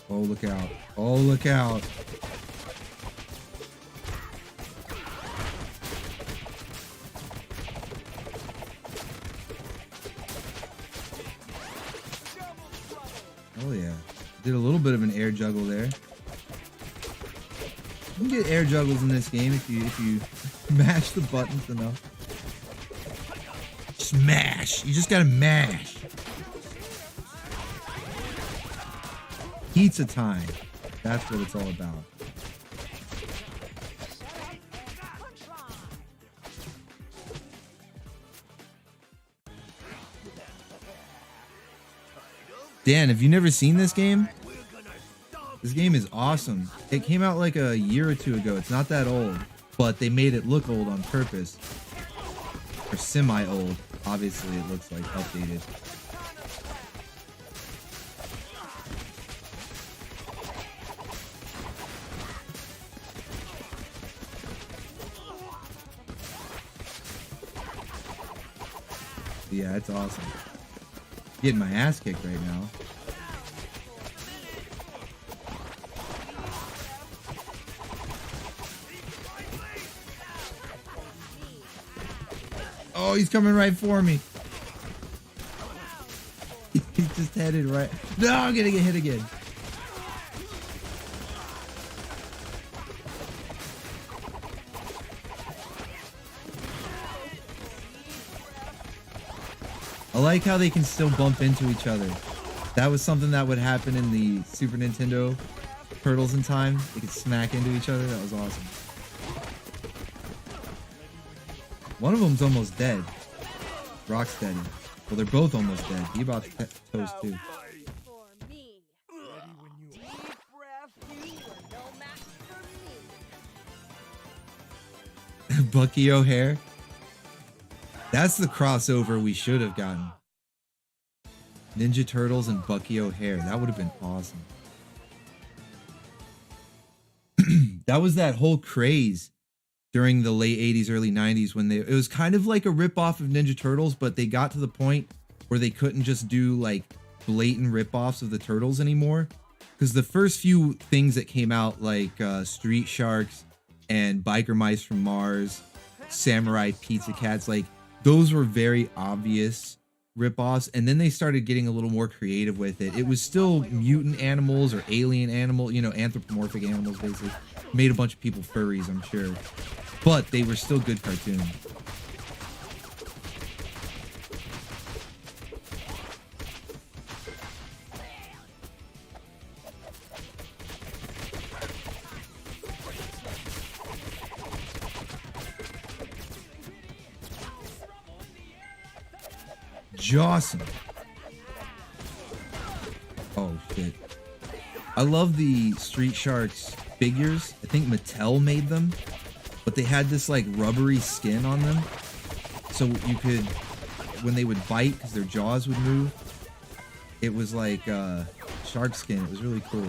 Oh, look out. Oh, look out. Oh yeah, did a little bit of an air juggle there. You can get air juggles in this game if you mash the buttons enough. Smash! You just gotta mash. Pizza time. That's what it's all about. Dan, have you never seen this game? This game is awesome. It came out like a year or two ago. It's not that old, but they made it look old on purpose. Or semi-old. Obviously, it looks like updated. Yeah, it's awesome. Getting my ass kicked right now. Oh, he's coming right for me. He's just headed right. No, I'm gonna get hit again. I like how they can still bump into each other. That was something that would happen in the Super Nintendo Turtles in Time. They could smack into each other. That was awesome. One of them's almost dead. Rocksteady. Well, they're both almost dead. He about to toast too. For me. Deep breath, you are no match for me. Bucky O'Hare. That's the crossover we should have gotten. Ninja Turtles and Bucky O'Hare. That would have been awesome. That was that whole craze during the late 80s, early 90s when it was kind of like a ripoff of Ninja Turtles, but they got to the point where they couldn't just do like blatant ripoffs of the Turtles anymore. Because the first few things that came out, like Street Sharks and Biker Mice from Mars, Samurai Pizza Cats, like those were very obvious ripoffs. And then they started getting a little more creative with it. It was still mutant animals or alien animal, you know, anthropomorphic animals basically. Made a bunch of people furries, I'm sure. But they were still good cartoons. Jawsome. Oh shit. I love the Street Sharks figures. I think Mattel made them, but they had this like rubbery skin on them, so you could, when they would bite, because their jaws would move, it was like shark skin. It was really cool.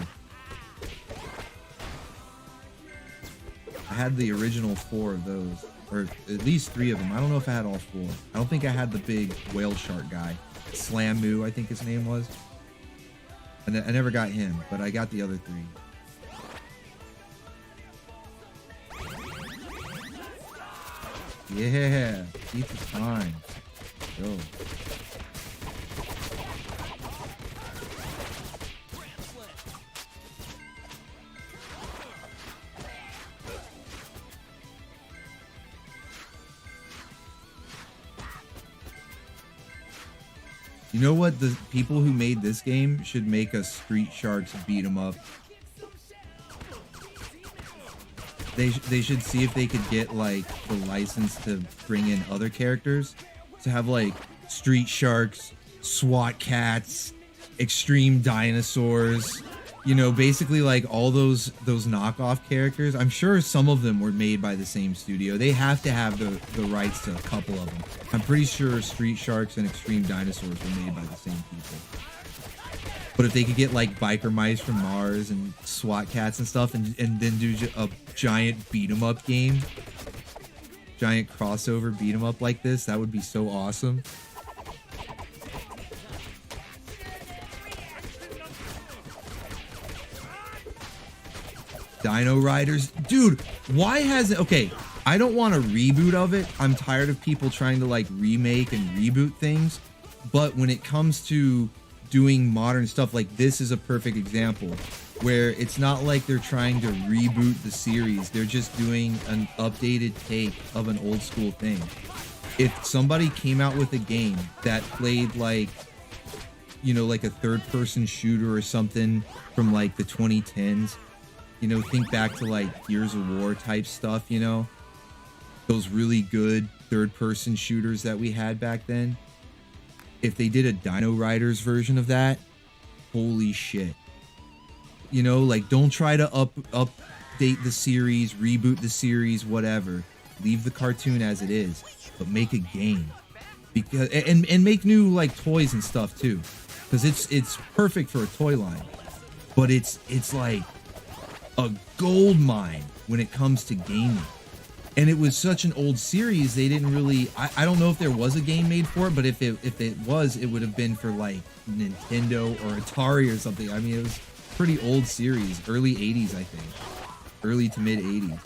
I had the original 4 of those, or at least 3 of them. I don't know if I had all 4. I don't think I had the big whale shark guy, Slamu, I think his name was. And I never got him, but I got the other 3. Yeah, pizza time. Go. You know what? The people who made this game should make a Street Sharks beat 'em up. They should see if they could get like the license to bring in other characters, to have like Street Sharks, SWAT Cats, Extreme Dinosaurs, you know, basically like all those knockoff characters. I'm sure some of them were made by the same studio. They have to have the rights to a couple of them. I'm pretty sure Street Sharks and Extreme Dinosaurs were made by the same people. But if they could get like Biker Mice from Mars and SWAT Cats and stuff, and then do a giant beat 'em up game, giant crossover beat 'em up like this, that would be so awesome. Dino Riders, dude, why hasn't, okay, I don't want a reboot of it. I'm tired of people trying to like remake and reboot things, but when it comes to doing modern stuff, like this is a perfect example where it's not like they're trying to reboot the series. They're just doing an updated take of an old school thing. If somebody came out with a game that played like, you know, like a third person shooter or something from like the 2010s, you know, think back to like Gears of War type stuff, you know, those really good third person shooters that we had back then. If they did a Dino Riders version of that, holy shit. You know, like don't try to update the series, reboot the series, whatever. Leave the cartoon as it is, but make a game. Because and make new like toys and stuff too. Because it's perfect for a toy line. But it's like a gold mine when it comes to gaming. And it was such an old series, they didn't really, I don't know if there was a game made for it, but if it was, it would have been for like Nintendo or Atari or something. I mean, it was a pretty old series, early 80s, I think. Early to mid 80s.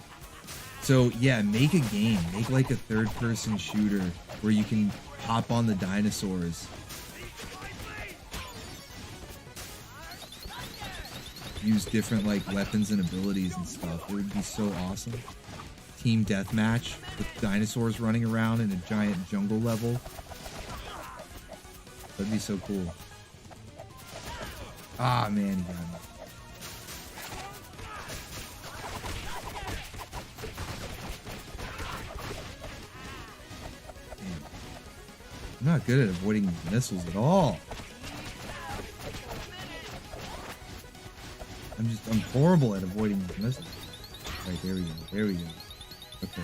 So yeah, make a game. Make like a third person shooter where you can hop on the dinosaurs. Use different like weapons and abilities and stuff. It would be so awesome. Team deathmatch with dinosaurs running around in a giant jungle level. That'd be so cool. Ah, man, he got me. Damn. I'm not good at avoiding missiles at all. I'm horrible at avoiding missiles. Right, there we go. There we go. Okay.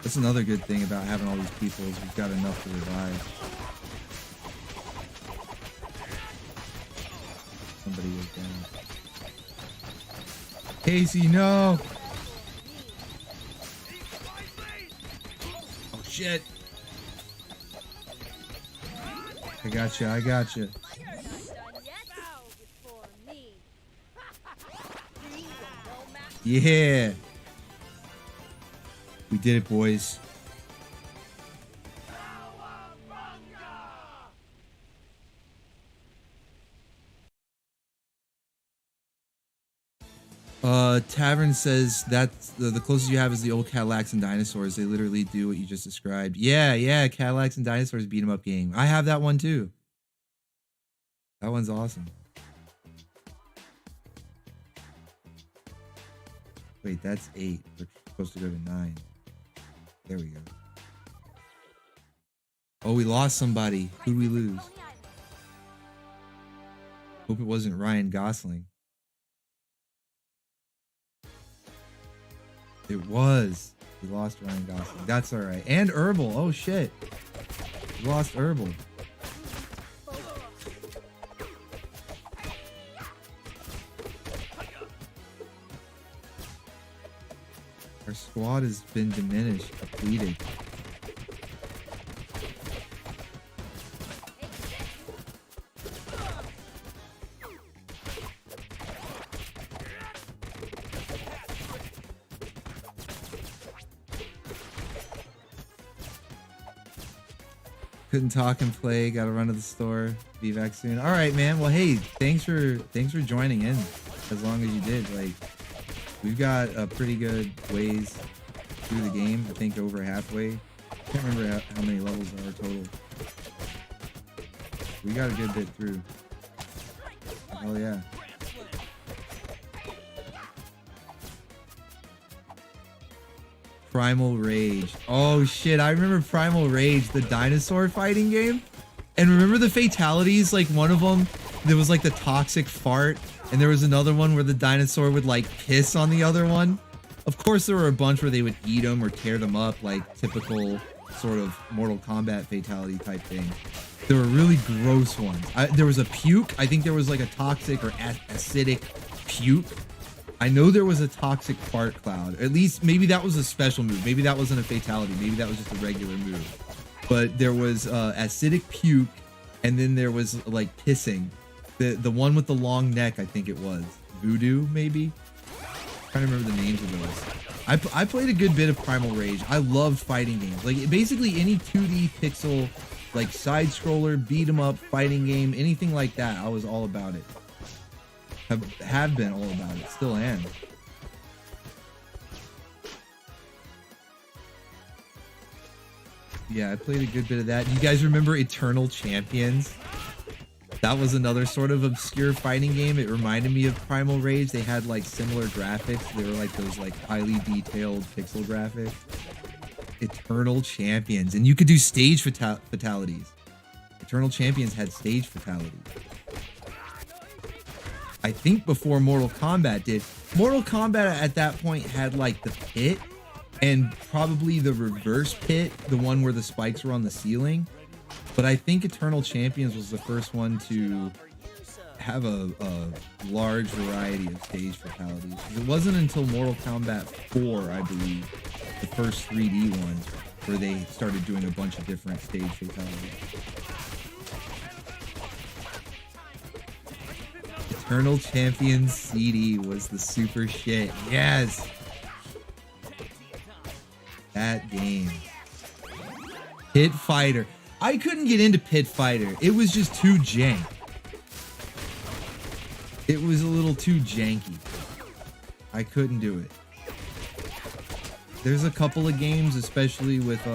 That's another good thing about having all these people is we've got enough to revive. Somebody was down. Casey, no. Oh shit. I got you. I got you. You're not done yet. Bow before me. No match. Yeah. We did it, boys. Tavern says that's the closest you have is the old Cadillacs and Dinosaurs. They literally do what you just described. Yeah, Cadillacs and Dinosaurs beat 'em up game. I have that one too. That one's awesome. Wait, that's 8. We're supposed to go to 9. There we go. Oh, we lost somebody. Who'd we lose? Hope it wasn't Ryan Gosling. It was. We lost Ryan Gosling. That's all right. And Herbal. Oh shit. We lost Herbal. Our squad has been diminished, depleted. Couldn't talk and play. Got to run to the store. Be back soon. All right, man. Well, hey, thanks for joining in. As long as you did, like, we've got a pretty good ways through the game. I think over halfway. Can't remember how many levels there are total. We got a good bit through. Oh yeah. Primal Rage. Oh shit, I remember Primal Rage, the dinosaur fighting game. And remember the fatalities? Like one of them, there was like the toxic fart, and there was another one where the dinosaur would like piss on the other one. Of course, there were a bunch where they would eat them or tear them up, like typical sort of Mortal Kombat fatality type thing. There were really gross ones. There was a puke. I think there was like a toxic or acidic puke. I know there was a toxic fart cloud. At least maybe that was a special move. Maybe that wasn't a fatality. Maybe that was just a regular move. But there was acidic puke, and then there was like pissing. The one with the long neck, I think it was Voodoo, maybe. I'm trying to remember the names of those. I played a good bit of Primal Rage. I loved fighting games. Like basically any 2D pixel, like side scroller, beat 'em up, fighting game, anything like that. I was all about it. Have been all about it. Still am. Yeah, I played a good bit of that. You guys remember Eternal Champions? That was another sort of obscure fighting game. It reminded me of Primal Rage. They had like similar graphics. They were like those like highly detailed pixel graphics. Eternal Champions. And you could do stage fatalities. Eternal Champions had stage fatalities. I think before Mortal Kombat did. Mortal Kombat at that point had like the pit and probably the reverse pit, the one where the spikes were on the ceiling. But I think Eternal Champions was the first one to have a large variety of stage fatalities. It wasn't until Mortal Kombat 4, I believe, the first 3D one, where they started doing a bunch of different stage fatalities. Eternal Champions CD was the super shit. Yes! That game. Pit Fighter. I couldn't get into Pit Fighter. It was just too jank. It was a little too janky. I couldn't do it. There's a couple of games, especially with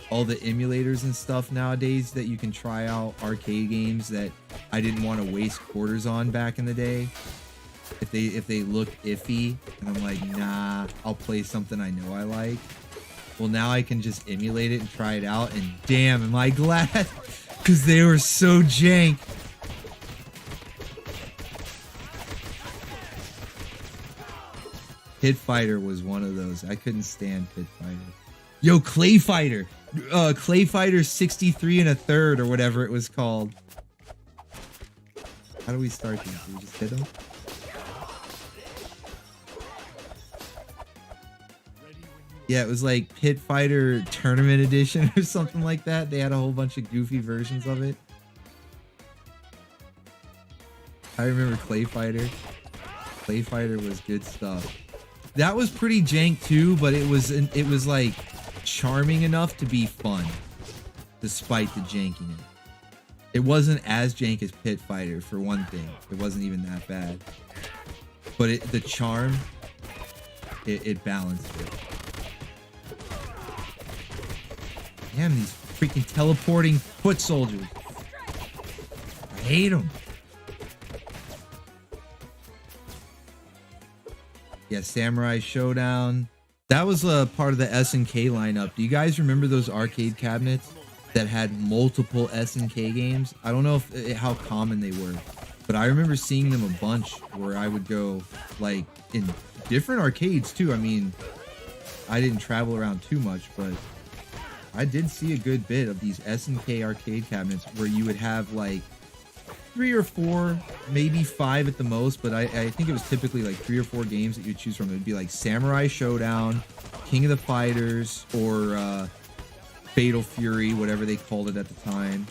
all the emulators and stuff nowadays, that you can try out arcade games that I didn't want to waste quarters on back in the day. If they look iffy, and I'm like, nah, I'll play something I know I like. Well, now I can just emulate it and try it out, and damn, am I glad, because they were so jank. Pit Fighter was one of those. I couldn't stand Pit Fighter. Yo, Clay Fighter. Clay Fighter 63 1/3 or whatever it was called. How do we start these? Do we just hit them? Yeah, it was like Pit Fighter Tournament Edition or something like that. They had a whole bunch of goofy versions of it. I remember Clay Fighter. Clay Fighter was good stuff. That was pretty jank too, but it was like charming enough to be fun, despite the jankiness. It wasn't as jank as Pit Fighter, for one thing. It wasn't even that bad. But the charm, it balanced it. Damn, these freaking teleporting foot soldiers. I hate them. Yeah, Samurai Showdown. That was a part of the SNK lineup. Do you guys remember those arcade cabinets that had multiple SNK games? I don't know how common they were, but I remember seeing them a bunch where I would go like in different arcades too. I mean, I didn't travel around too much, but I did see a good bit of these SNK arcade cabinets where you would have like 3 or 4, maybe 5 at the most, but I think it was typically like 3 or 4 games that you choose from. It would be like Samurai Showdown, King of the Fighters, or Fatal Fury, whatever they called it at the time.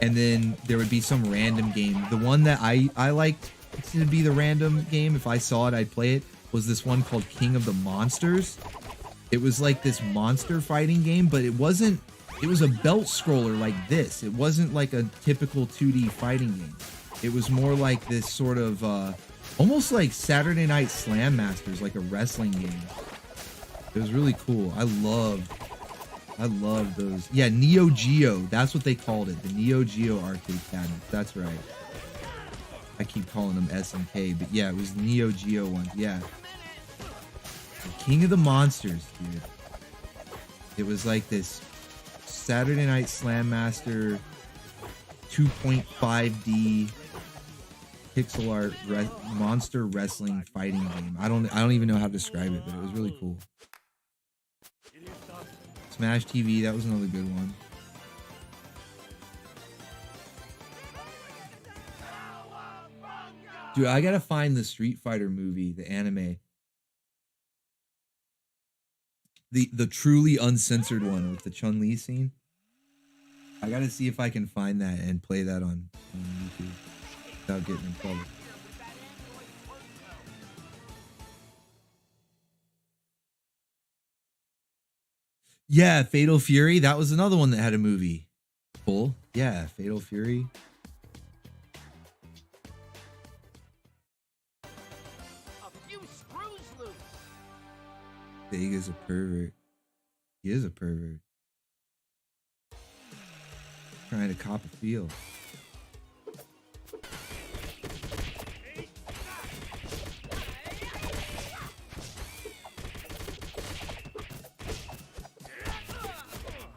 And then there would be some random game. The one that I liked to be the random game, if I saw it, I'd play it, was this one called King of the Monsters. It was like this monster fighting game, but it was a belt scroller like this. It wasn't like a typical 2D fighting game. It was more like this sort of, almost like Saturday Night Slam Masters, like a wrestling game. It was really cool. I love those. Yeah, Neo Geo. That's what they called it. The Neo Geo arcade cabinets. That's right. I keep calling them SNK, but yeah, it was Neo Geo ones. Yeah. The King of the Monsters, dude. It was like this Saturday Night Slam Master 2.5D pixel art monster wrestling fighting game. I don't even know how to describe it, but it was really cool. Smash TV, that was another good one. Dude, I gotta find the Street Fighter movie, the anime. The truly uncensored one with the Chun-Li scene. I gotta see if I can find that and play that on YouTube without getting in trouble. Yeah, Fatal Fury. That was another one that had a movie. Cool. Yeah, Fatal Fury. A few screws loose. Big is a pervert. He is a pervert. Trying to cop a feel.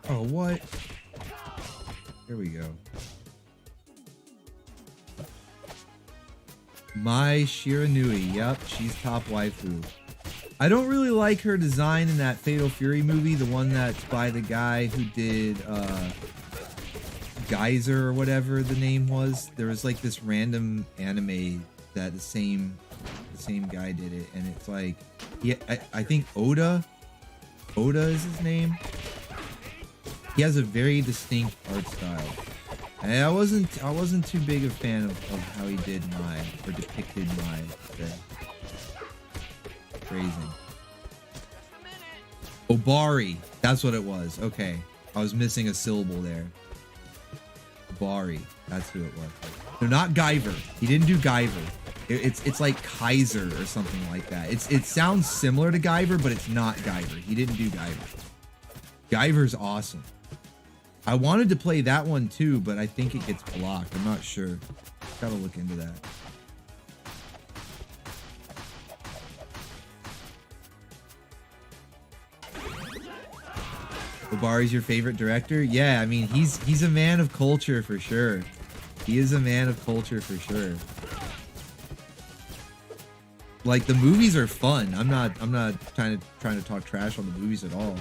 Oh, what? Here we go. Mai Shiranui. Yep, she's top waifu. I don't really like her design in that Fatal Fury movie, the one that's by the guy who did Geyser or whatever the name was. There was like this random anime that the same guy did it, and it's like, yeah, I think Oda is his name. He has a very distinct art style. And I wasn't too big a fan of how he did depicted my thing. Phrasing. Obari, that's what it was. Okay, I was missing a syllable there. Obari, that's who it was. No, not Guyver. He didn't do Guyver. It's like Kaiser or something like that. It sounds similar to Guyver, but it's not Guyver. He didn't do Guyver. Guyver's awesome. I wanted to play that one too, but I think it gets blocked. I'm not sure. Gotta look into that. Obari's your favorite director? Yeah, I mean he's a man of culture for sure. He is a man of culture for sure. Like, the movies are fun. I'm not trying to talk trash on the movies at all.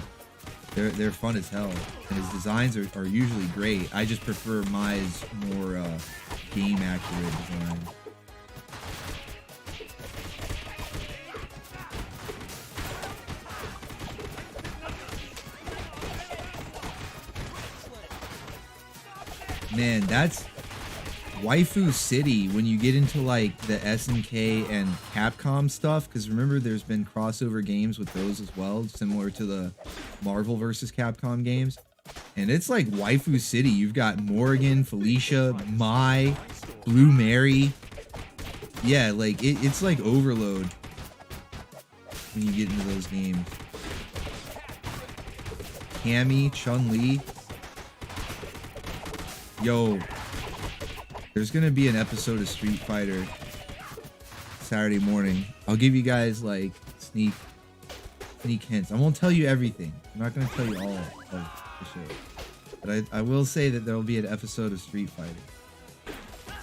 They're fun as hell, and his designs are usually great. I just prefer Mai's more game accurate design. Man, that's Waifu City when you get into like the SNK and Capcom stuff, because remember there's been crossover games with those as well, similar to the Marvel versus Capcom games. And it's like Waifu City. You've got Morgan, Felicia, Mai, Blue Mary. Yeah, like it's like overload when you get into those games. Cammy, Chun-Li. Yo, there's gonna be an episode of Street Fighter Saturday morning. I'll give you guys like sneak hints. I won't tell you everything. I'm not gonna tell you all of the show. But I will say that there will be an episode of Street Fighter.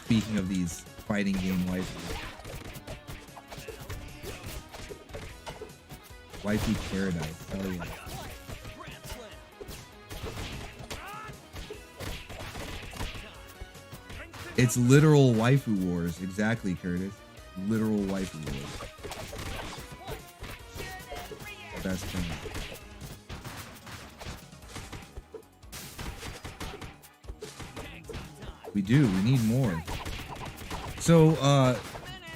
Speaking of these fighting game waifus. Waifu Paradise, hell yeah. It's literal waifu wars. Exactly, Curtis. Literal waifu wars. Best thing. We do. We need more. So,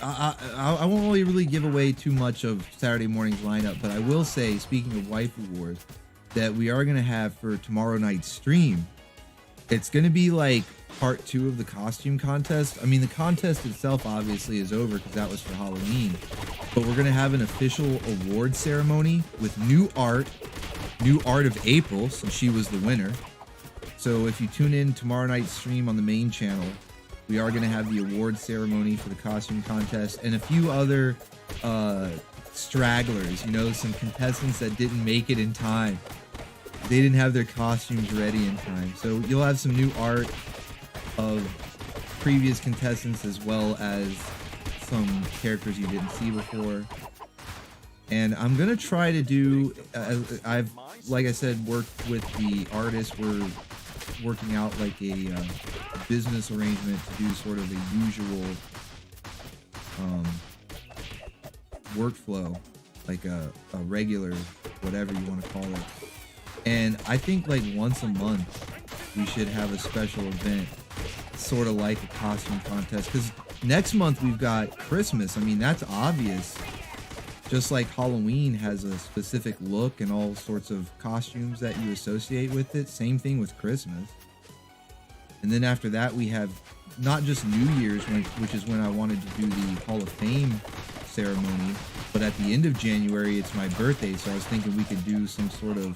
I won't really give away too much of Saturday morning's lineup, but I will say, speaking of waifu wars, that we are going to have for tomorrow night's stream, it's going to be like part 2 of the costume contest. I mean, the contest itself obviously is over because that was for Halloween, but we're going to have an official award ceremony with new art of April, since she was the winner. So if you tune in tomorrow night's stream on the main channel, we are going to have the award ceremony for the costume contest and a few other stragglers, you know, some contestants that didn't make it in time. They didn't have their costumes ready in time. So you'll have some new art of previous contestants as well as some characters you didn't see before. And I'm going to try to do, I've, like I said, worked with the artist. We're working out like a business arrangement to do sort of a usual workflow, like a regular, whatever you want to call it. And I think like once a month we should have a special event, sort of like a costume contest, because next month we've got Christmas. I mean, that's obvious. Just like Halloween has a specific look and all sorts of costumes that you associate with it, same thing with Christmas. And then after that we have not just New Year's, which is when I wanted to do the Hall of Fame ceremony, but at the end of January it's my birthday, so I was thinking we could do some sort of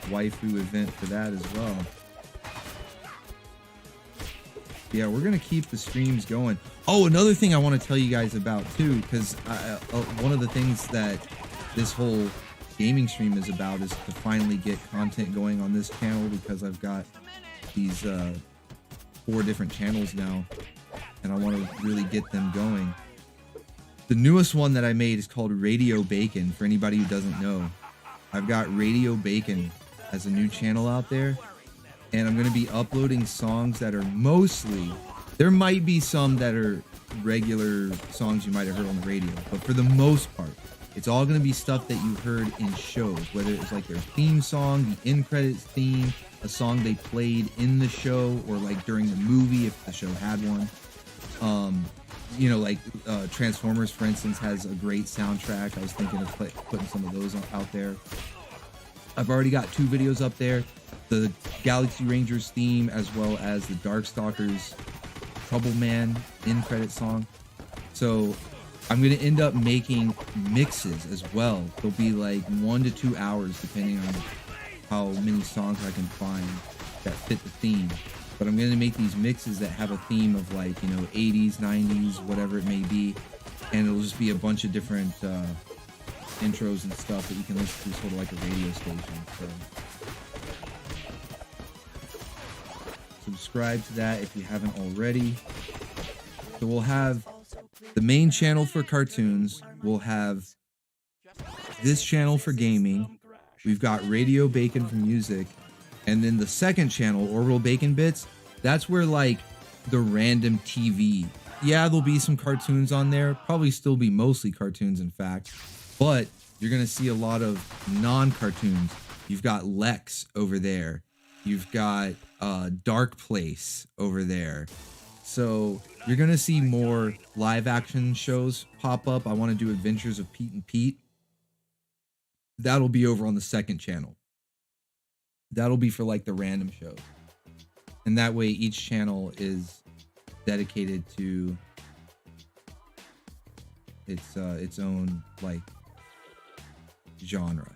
waifu event for that as well. Yeah, we're gonna keep the streams going. Oh, another thing I want to tell you guys about too, because one of the things that this whole gaming stream is about is to finally get content going on this channel, because I've got these 4 different channels now and I want to really get them going. The newest one that I made is called Radio Bacon. For anybody who doesn't know, I've got Radio Bacon as a new channel out there, and I'm going to be uploading songs that are mostly, there might be some that are regular songs you might have heard on the radio, but for the most part, it's all going to be stuff that you heard in shows, whether it's like their theme song, the end credits theme, a song they played in the show, or like during the movie if the show had one. You know, like Transformers, for instance, has a great soundtrack. I was thinking of putting some of those out there. I've already got 2 videos up there, the Galaxy Rangers theme as well as the Darkstalkers Trouble Man end credit song. So I'm going to end up making mixes as well. They'll be like 1 to 2 hours depending on how many songs I can find that fit the theme. But I'm going to make these mixes that have a theme of like, you know, 80s, 90s, whatever it may be. And it'll just be a bunch of different intros and stuff that you can listen to, sort of like a radio station. So subscribe to that if you haven't already. So we'll have the main channel for cartoons. We'll have this channel for gaming. We've got Radio Bacon for music. And then the second channel, Orbital Bacon Bits, that's where like the random TV. Yeah, there'll be some cartoons on there. Probably still be mostly cartoons, in fact. But you're going to see a lot of non-cartoons. You've got Lex over there. You've got Dark Place over there. So you're gonna see more live action shows pop up. I want to do Adventures of Pete and Pete. That'll be over on the second channel. That'll be for like the random shows. And that way each channel is dedicated to its own like genre.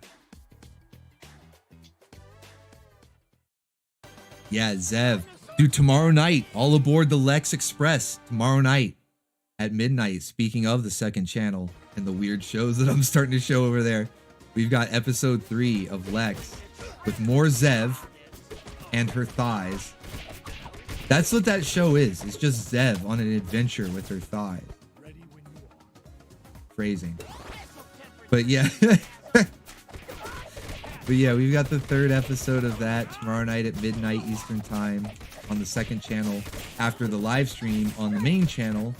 Yeah, Zev. Dude, tomorrow night, all aboard the Lex Express. Tomorrow night at midnight. Speaking of the second channel and the weird shows that I'm starting to show over there, we've got episode 3 of Lex with more Zev and her thighs. That's what that show is. It's just Zev on an adventure with her thighs. Phrasing. But yeah. But yeah, we've got the 3rd episode of that tomorrow night at midnight Eastern time on the second channel after the live stream on the main channel,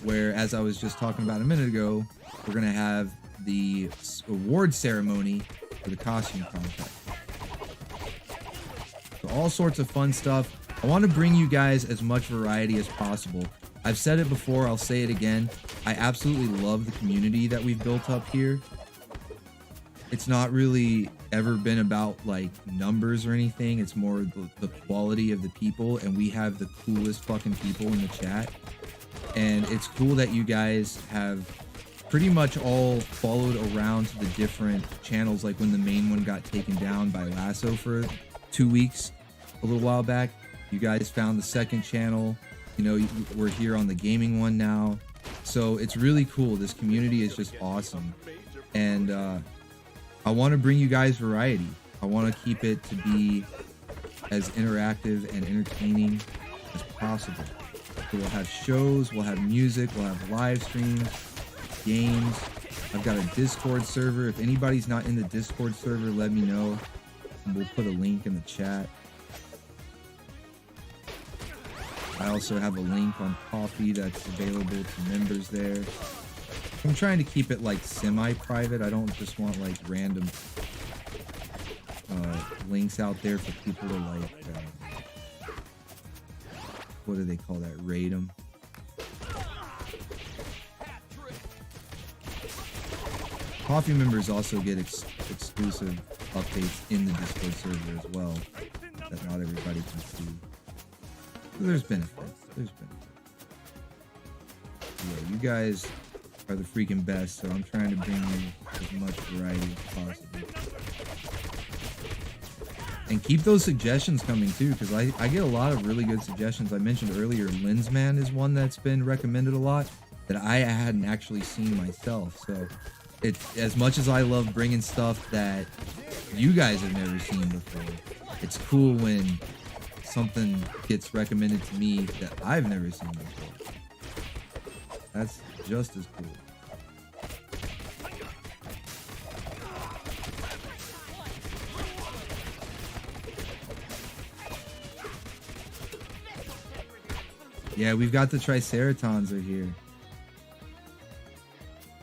where, as I was just talking about a minute ago, we're going to have the award ceremony for the costume contest. So all sorts of fun stuff. I want to bring you guys as much variety as possible. I've said it before, I'll say it again. I absolutely love the community that we've built up here. It's not really ever been about like numbers or anything. It's more the quality of the people, and we have the coolest fucking people in the chat. And it's cool that you guys have pretty much all followed around to the different channels. Like when the main one got taken down by Lasso for 2 weeks a little while back, you guys found the second channel. You know, we're here on the gaming one now. So it's really cool. This community is just awesome. And I want to bring you guys variety. I want to keep it to be as interactive and entertaining as possible. So we'll have shows, we'll have music, we'll have live streams, games. I've got a Discord server. If anybody's not in the Discord server, let me know, and we'll put a link in the chat. I also have a link on Coffee that's available to members there. I'm trying to keep it like semi-private. I don't just want like random links out there for people to like, what do they call that? Raid them. Coffee members also get exclusive updates in the Discord server as well that not everybody can see. So there's benefits. There's benefits. Yeah, you guys are the freaking best, so I'm trying to bring you as much variety as possible. And keep those suggestions coming too, because I get a lot of really good suggestions. I mentioned earlier, Lensman is one that's been recommended a lot that I hadn't actually seen myself. So it's, as much as I love bringing stuff that you guys have never seen before, it's cool when something gets recommended to me that I've never seen before. That's just as cool. Yeah, we've got the Triceratons are here.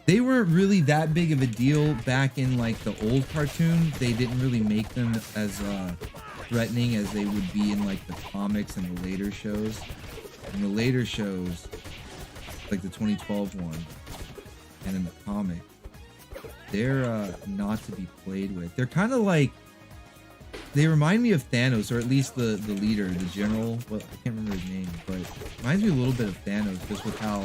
They weren't really that big of a deal back in like the old cartoon. They didn't really make them as threatening as they would be in like the comics and the later shows. In the later shows, like the 2012 one, and in the comic, they're not to be played with. They're kind of like, they remind me of Thanos, or at least the leader, the general. Well, I can't remember his name, but it reminds me a little bit of Thanos, just with how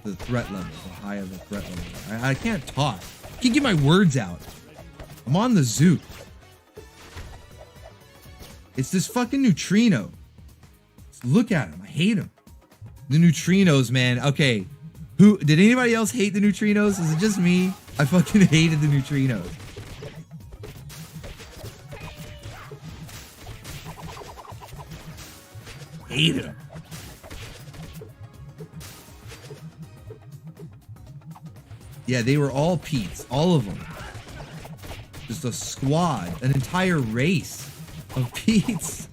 the threat level, the high of the threat level. I can't talk. I can't get my words out. I'm on the Zoot. It's this fucking neutrino. Just look at him. I hate him. The neutrinos, man. Okay. Who did anybody else hate the neutrinos? Is it just me? I fucking hated the neutrinos. Hated them. Yeah, they were all Pete's. All of them. Just a squad. An entire race of Pete's.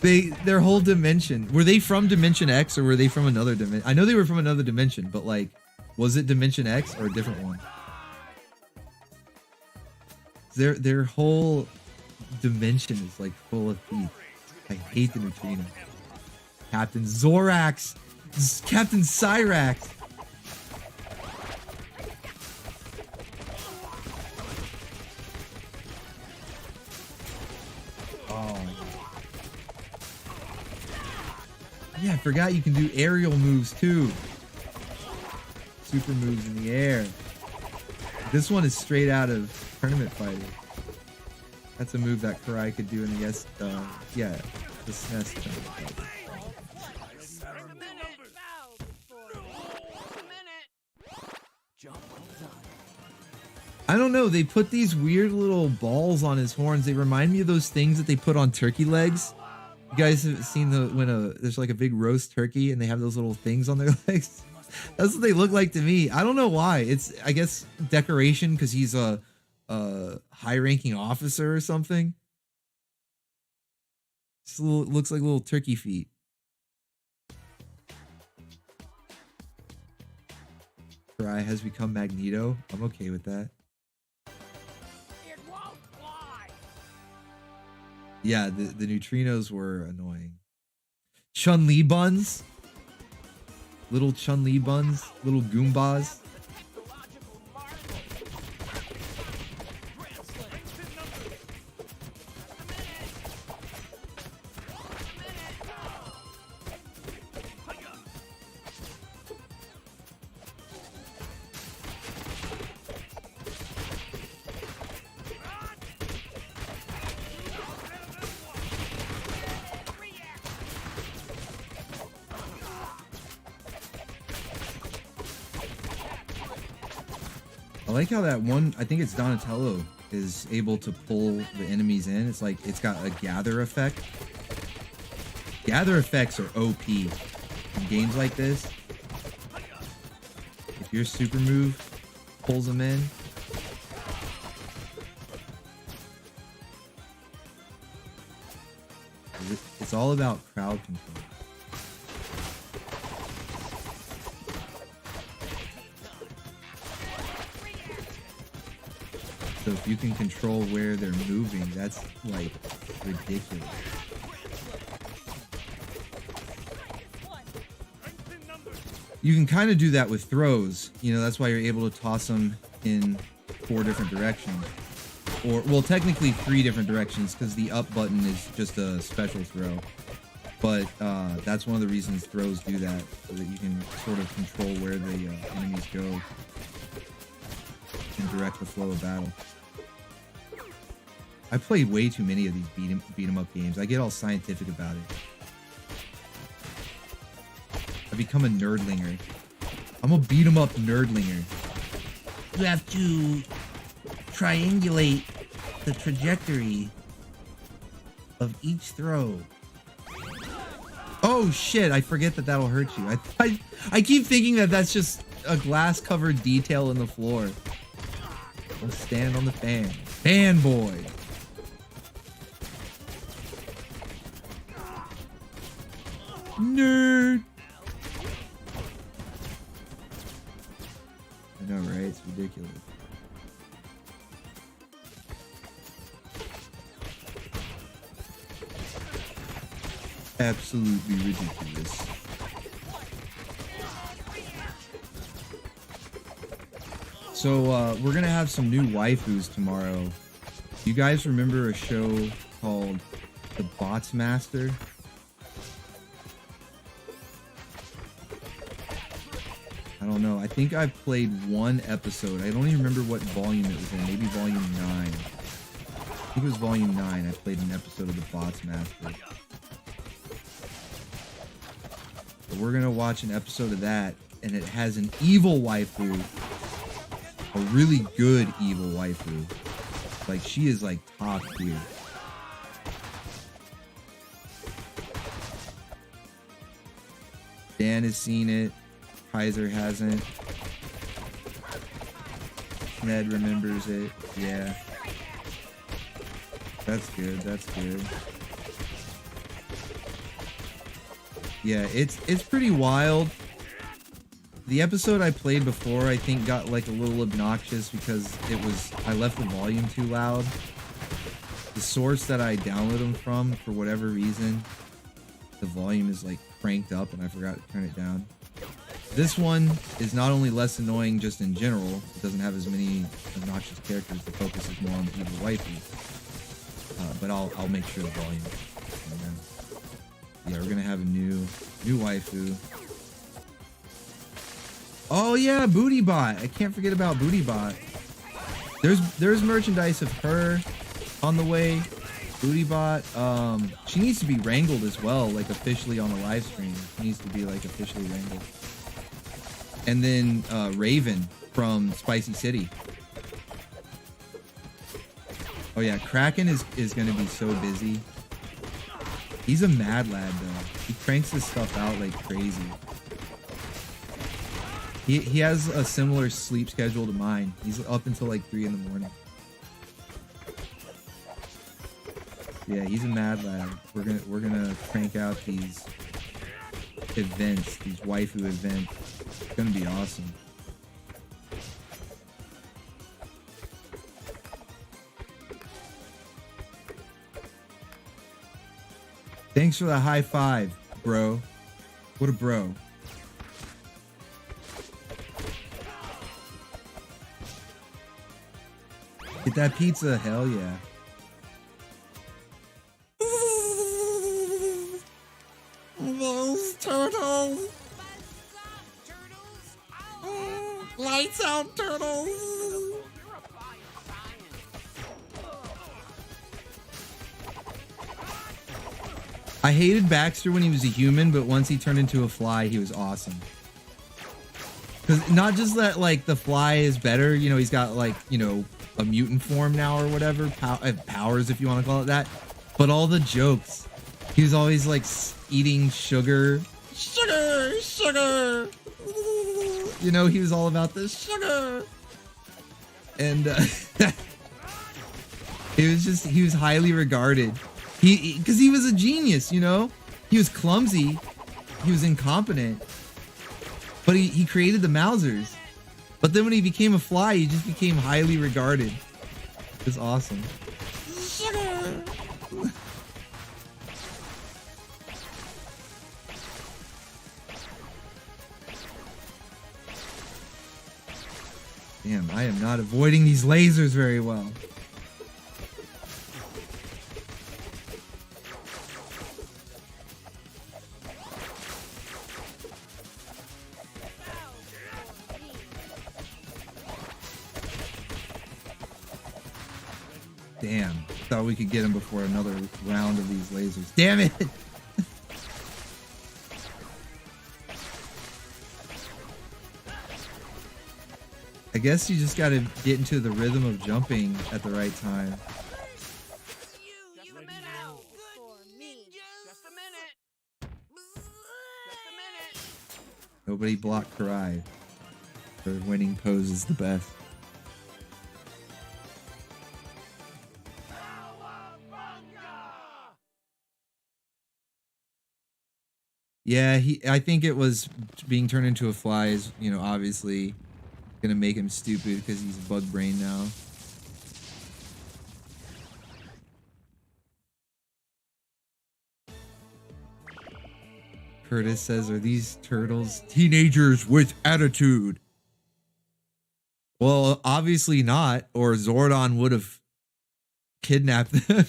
Their whole dimension. Were they from Dimension X or were they from another dimension? I know they were from another dimension, but like, was it Dimension X or a different one? Their whole dimension is like full of teeth. I hate the neutrino. Captain Zorax. Captain Cyrax. Oh. Yeah, I forgot you can do aerial moves too. Super moves in the air. This one is straight out of Tournament Fighter. That's a move that Karai could do in the the SNES Tournament Fighter. I don't know, they put these weird little balls on his horns. They remind me of those things that they put on turkey legs. You guys have seen there's like a big roast turkey and they have those little things on their legs? That's what they look like to me. I don't know why. It's, I guess, decoration because he's a high-ranking officer or something. Just looks like little turkey feet. Karai has become Magneto. I'm okay with that. It won't fly. Yeah, the neutrinos were annoying. Chun-Li buns. Little Chun-Li buns. Little Goombas. I like how that one, I think it's Donatello, is able to pull the enemies in. It's like, it's got a gather effect. Gather effects are OP in games like this. If your super move pulls them in. It's all about crowd control. So if you can control where they're moving, that's like ridiculous. You can kind of do that with throws. You know, that's why you're able to toss them in 4 different directions. Or, well, technically 3 different directions because the up button is just a special throw. But that's one of the reasons throws do that, so that you can sort of control where the enemies go and direct the flow of battle. I played way too many of these beat 'em up games. I get all scientific about it. I become a nerdlinger. I'm a beat 'em up nerdlinger. You have to triangulate the trajectory of each throw. Oh shit, I forget that that'll hurt you. I keep thinking that that's just a glass covered detail in the floor. I'll stand on the fan. Fanboy. Nerd. I know, right? It's ridiculous. Absolutely ridiculous. So, we're gonna have some new waifus tomorrow. You guys remember a show called The Bots Master? I don't know. I think I played 1 episode. I don't even remember what volume it was in. Maybe volume 9. I think it was volume 9. I played an episode of The Bots Master. But we're gonna watch an episode of that, and it has an evil waifu. A really good evil waifu. Like, she is like top tier. Dan has seen it. Kaiser hasn't. Ned remembers it. Yeah. That's good. That's good. Yeah, it's pretty wild. The episode I played before, I think, got like a little obnoxious because I left the volume too loud. the source that I download them from, for whatever reason, the volume is like cranked up and I forgot to turn it down. This one is not only less annoying just in general, it doesn't have as many obnoxious characters, the focus is more on the evil waifu. But I'll make sure the volume. Yeah, we're gonna have a new waifu. Oh yeah, Bootybot. I can't forget about Bootybot. There's merchandise of her on the way. Bootybot. She needs to be wrangled as well, like officially on the live stream. She needs to be like officially wrangled. And then Raven from Spicy City. Oh yeah, Kraken is gonna be so busy. He's a mad lad though. He cranks this stuff out like crazy. He has a similar sleep schedule to mine. He's up until like 3 in the morning. Yeah, he's a mad lad. We're gonna crank out these events, these waifu events. It's gonna be awesome. Thanks for the high five, bro. What a bro. Get that pizza, hell yeah. Those turtles. Lights out, turtles. I hated Baxter when he was a human, but once he turned into a fly, he was awesome. Because not just that, like, the fly is better, you know, he's got, like, you know, a mutant form now or whatever, powers if you want to call it that, but all the jokes. He was always, like, eating sugar. Sugar! Sugar! You know, he was all about the sugar! And, he was highly regarded. Because he was a genius, you know? He was clumsy. He was incompetent. But he created the Mousers. But then when he became a fly, he just became highly regarded. It was awesome. Sugar. Damn, I am not avoiding these lasers very well. Damn, thought we could get him before another round of these lasers. Damn it! I guess you just gotta get into the rhythm of jumping at the right time. Nobody blocked Karai. Her winning pose is the best. Yeah, I think it was being turned into a fly is, you know, obviously gonna make him stupid because he's bug brain now. Curtis says, are these turtles teenagers with attitude? Well, obviously not, or Zordon would have kidnapped them.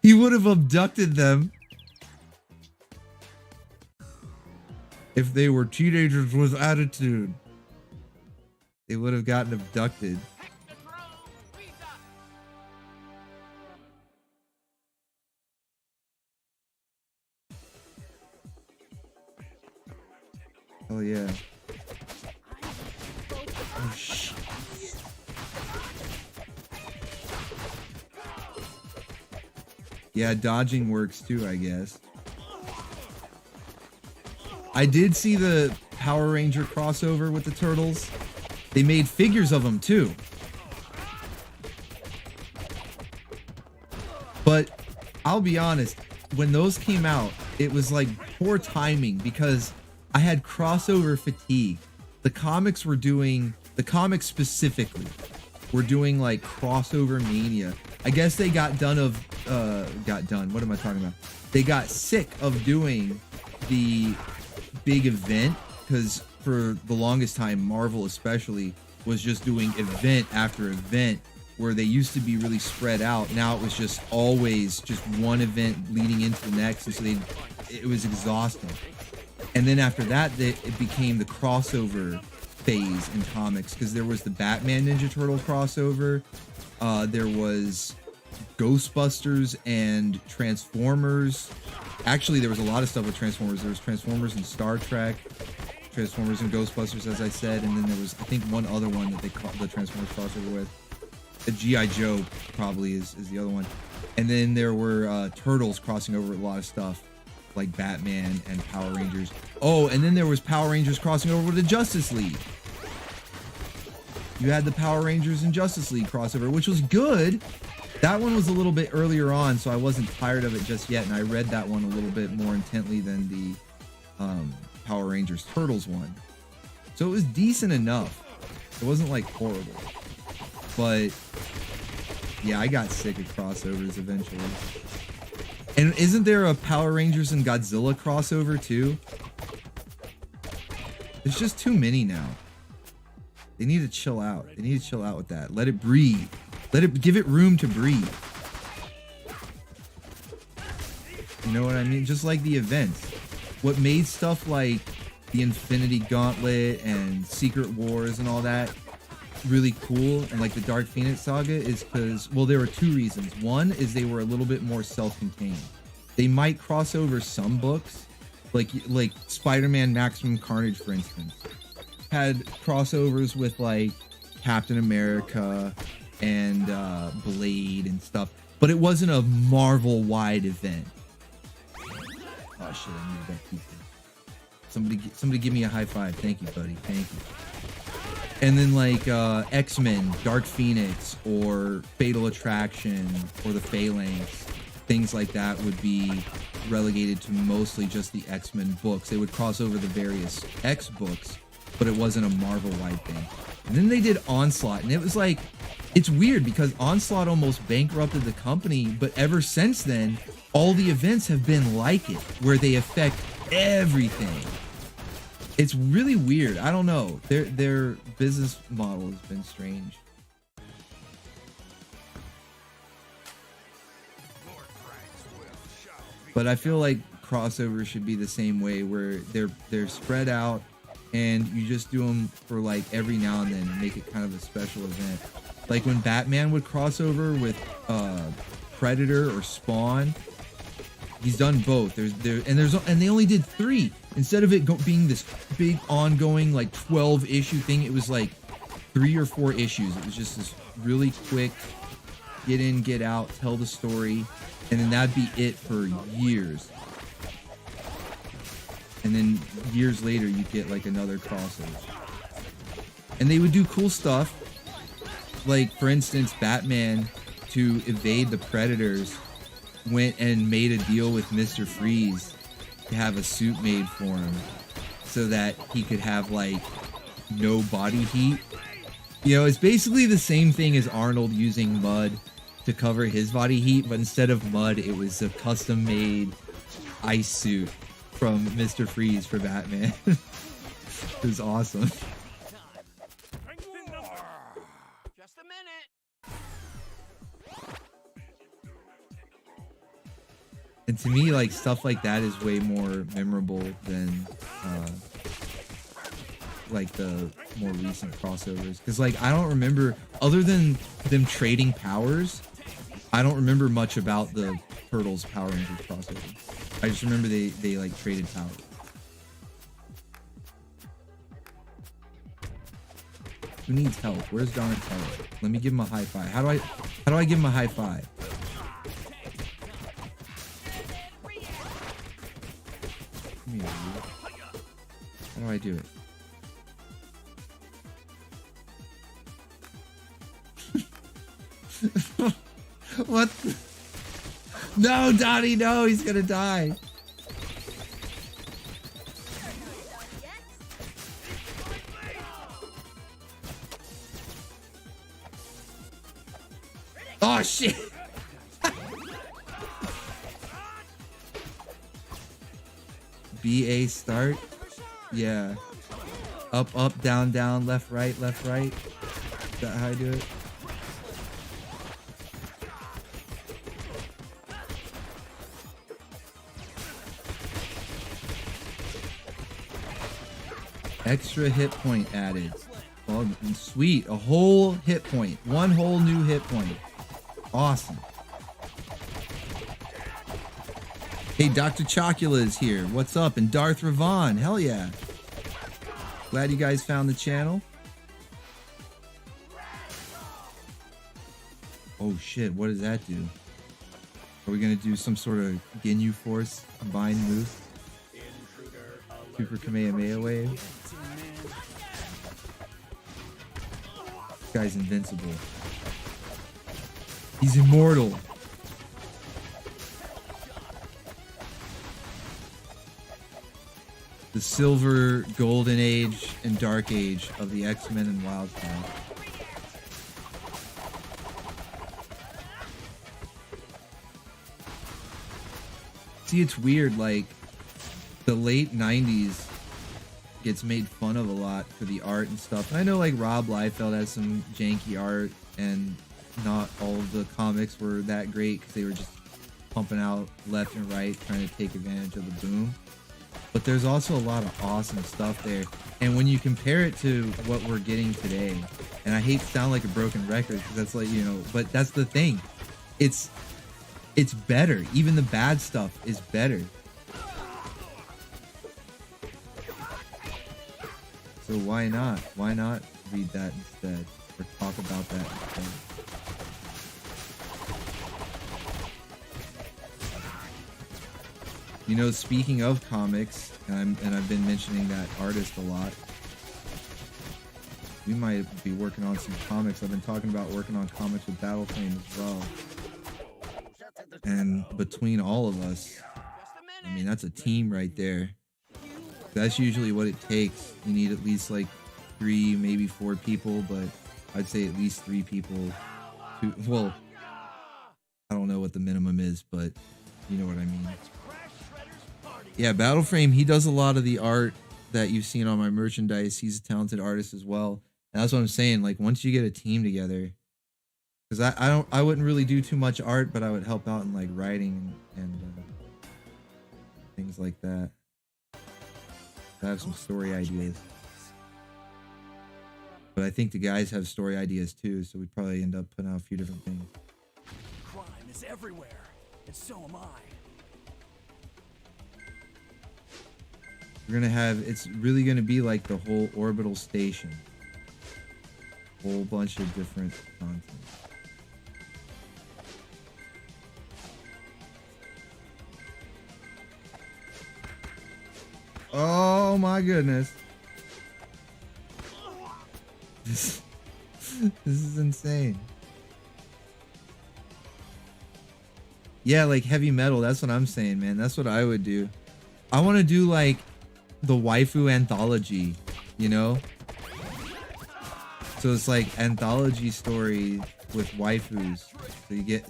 He would have abducted them. If they were teenagers with attitude, they would have gotten abducted. Oh yeah. Oh shit. Yeah, dodging works too, I guess. I did see the Power Ranger crossover with the turtles. They made figures of them too. But I'll be honest, when those came out, it was like poor timing because I had crossover fatigue. The comics specifically were doing like crossover mania I guess they got done. What am I talking about? They got sick of doing the big event, because for the longest time, Marvel especially was just doing event after event, where they used to be really spread out. Now it was just always just one event leading into the next, and so it was exhausting. And then after that, it became the crossover phase in comics, because there was the Batman Ninja Turtle crossover, there was Ghostbusters and Transformers. Actually, there was a lot of stuff with Transformers. There was Transformers and Star Trek, Transformers and Ghostbusters, as I said, and then there was, I think, one other one that they called the Transformers crossover with. The G.I. Joe probably is the other one. And then there were Turtles crossing over with a lot of stuff, like Batman and Power Rangers. Oh, and then there was Power Rangers crossing over with the Justice League. You had the Power Rangers and Justice League crossover, which was good. That one was a little bit earlier on, so I wasn't tired of it just yet, and I read that one a little bit more intently than the Power Rangers Turtles one. So it was decent enough. It wasn't like horrible. But yeah, I got sick of crossovers eventually. And isn't there a Power Rangers and Godzilla crossover too? There's just too many now. They need to chill out. They need to chill out with that. Let it breathe. Give it room to breathe. You know what I mean? Just like the events. What made stuff like the Infinity Gauntlet and Secret Wars and all that really cool, and like the Dark Phoenix saga, is because, well, there were two reasons. One is they were a little bit more self-contained. They might cross over some books, like Spider-Man Maximum Carnage, for instance, had crossovers with like Captain America and Blade and stuff, but it wasn't a Marvel-wide event. Oh shit, I needed that pizza. Somebody give me a high five. Thank you, buddy. Thank you. And then like X-Men, Dark Phoenix, or Fatal Attraction, or the Phalanx, things like that would be relegated to mostly just the X-Men books. They would cross over the various X books, but it wasn't a Marvel-wide thing. And then they did Onslaught, and it was like, it's weird because Onslaught almost bankrupted the company, but ever since then, all the events have been like it, where they affect everything. It's really weird. I don't know. Their business model has been strange. But I feel like crossovers should be the same way, where they're spread out, and you just do them for like every now and then, and make it kind of a special event. Like when Batman would cross over with Predator or Spawn. He's done both. And they only did 3 instead of it being this big ongoing like 12 issue thing. It was like 3 or 4 issues. It was just this really quick get in, get out, tell the story, and then that'd be it for years. And then years later, you get like another crossover. And they would do cool stuff. Like, for instance, Batman, to evade the Predators, went and made a deal with Mr. Freeze to have a suit made for him so that he could have like no body heat. You know, it's basically the same thing as Arnold using mud to cover his body heat, but instead of mud, it was a custom made ice suit from Mr. Freeze for Batman. It was awesome. Just a minute. And to me, like, stuff like that is way more memorable than like the more recent crossovers, because like I don't remember, other than them trading powers, I don't remember much about the Turtles Power Rangers crossover. I just remember they like traded powers. Who needs help? Where's Donatello? Let me give him a high five. How do I give him a high five? Come here, you. How do I do it? What? No, Donnie, no, he's gonna die. Oh shit. BA start. Yeah. Up, up, down, down, left, right, left, right. Is that how I do it? Extra hit point added. Oh, sweet. A whole hit point. One whole new hit point. Awesome. Hey, Dr. Chocula is here. What's up? And Darth Ravon. Hell yeah. Glad you guys found the channel. Oh shit, what does that do? Are we gonna do some sort of Ginyu Force combined move? Super Kamehameha wave? This guy's invincible. He's immortal. The silver, golden age, and dark age of the X-Men and Wildfire. See, it's weird, like, the late 90s gets made fun of a lot for the art and stuff. And I know, like, Rob Liefeld has some janky art, and not all of the comics were that great because they were just pumping out left and right, trying to take advantage of the boom. But there's also a lot of awesome stuff there. And when you compare it to what we're getting today, and I hate to sound like a broken record, because that's like, you know, but that's the thing. It's better. Even the bad stuff is better. So why not? Why not read that instead? Or talk about that instead? You know, speaking of comics, and I've been mentioning that artist a lot, we might be working on some comics. I've been talking about working on comics with Battleframe as well. And between all of us, I mean, that's a team right there. That's usually what it takes. You need at least like 3, maybe 4 people, but I'd say at least 3 people. Well, I don't know what the minimum is, but you know what I mean. Yeah, Battleframe, he does a lot of the art that you've seen on my merchandise. He's a talented artist as well. And that's what I'm saying. Like, once you get a team together, because I wouldn't really do too much art, but I would help out in like writing and things like that. I have some story ideas, but I think the guys have story ideas too, so we'd probably end up putting out a few different things. Crime is everywhere, and so am I. We're gonna have, it's really gonna be like the whole Orbital station, whole bunch of different content. Oh my goodness. This is insane. Yeah, like heavy metal, that's what I'm saying, man. That's what I would do. I want to do like the waifu anthology, you know? So it's like anthology story with waifus.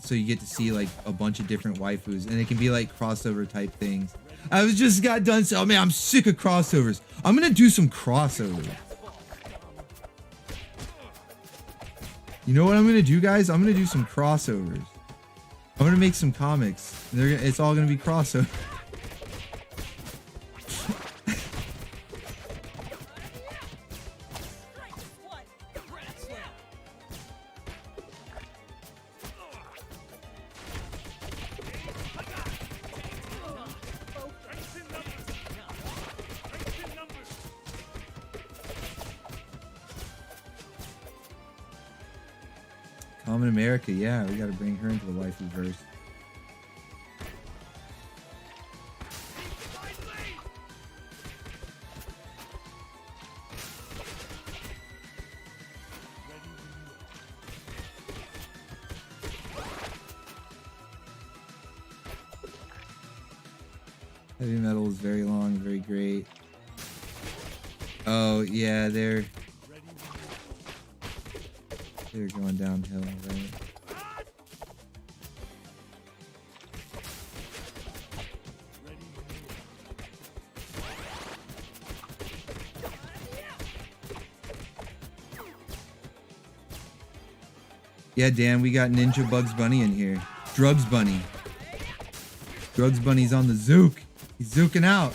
So you get to see like a bunch of different waifus, and it can be like crossover type things. I was just got done saying, oh man, I'm sick of crossovers. I'm gonna do some crossovers. You know what I'm gonna do, guys? I'm gonna do some crossovers. I'm gonna make some comics. It's all gonna be crossover. Common America, yeah, we gotta bring her into the waifu verse. Heavy metal is very long, very great. Oh yeah, they're going downhill, right? Yeah, Dan, we got Ninja Bugs Bunny in here. Drugs Bunny. Drugs Bunny's on the zook. He's zooking out.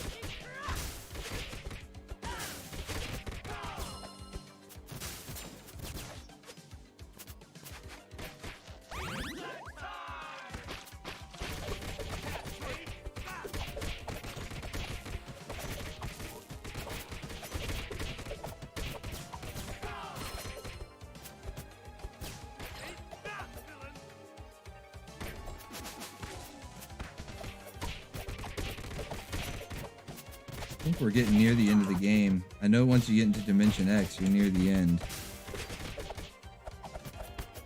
I think we're getting near the end of the game. I know once you get into Dimension X, you're near the end.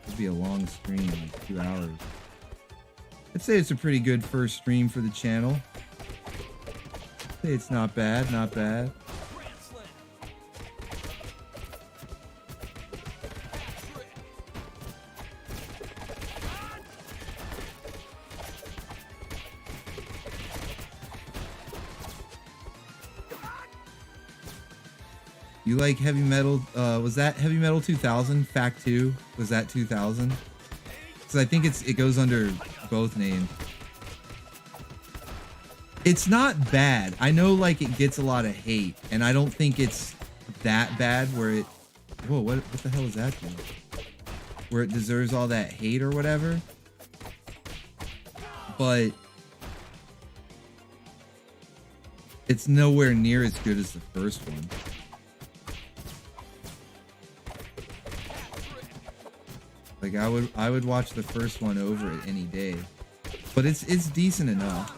It'll be a long stream, like 2 hours. I'd say it's a pretty good first stream for the channel. I'd say it's not bad, not bad. You like heavy metal? Was that Heavy Metal 2000? Fact 2? Was that 2000? Because I think it goes under both names. It's not bad. I know like it gets a lot of hate, and I don't think it's that bad where it. Whoa! What the hell is that thing? Where it deserves all that hate or whatever. But it's nowhere near as good as the first one. Like I would watch the first one over it any day, but it's decent enough.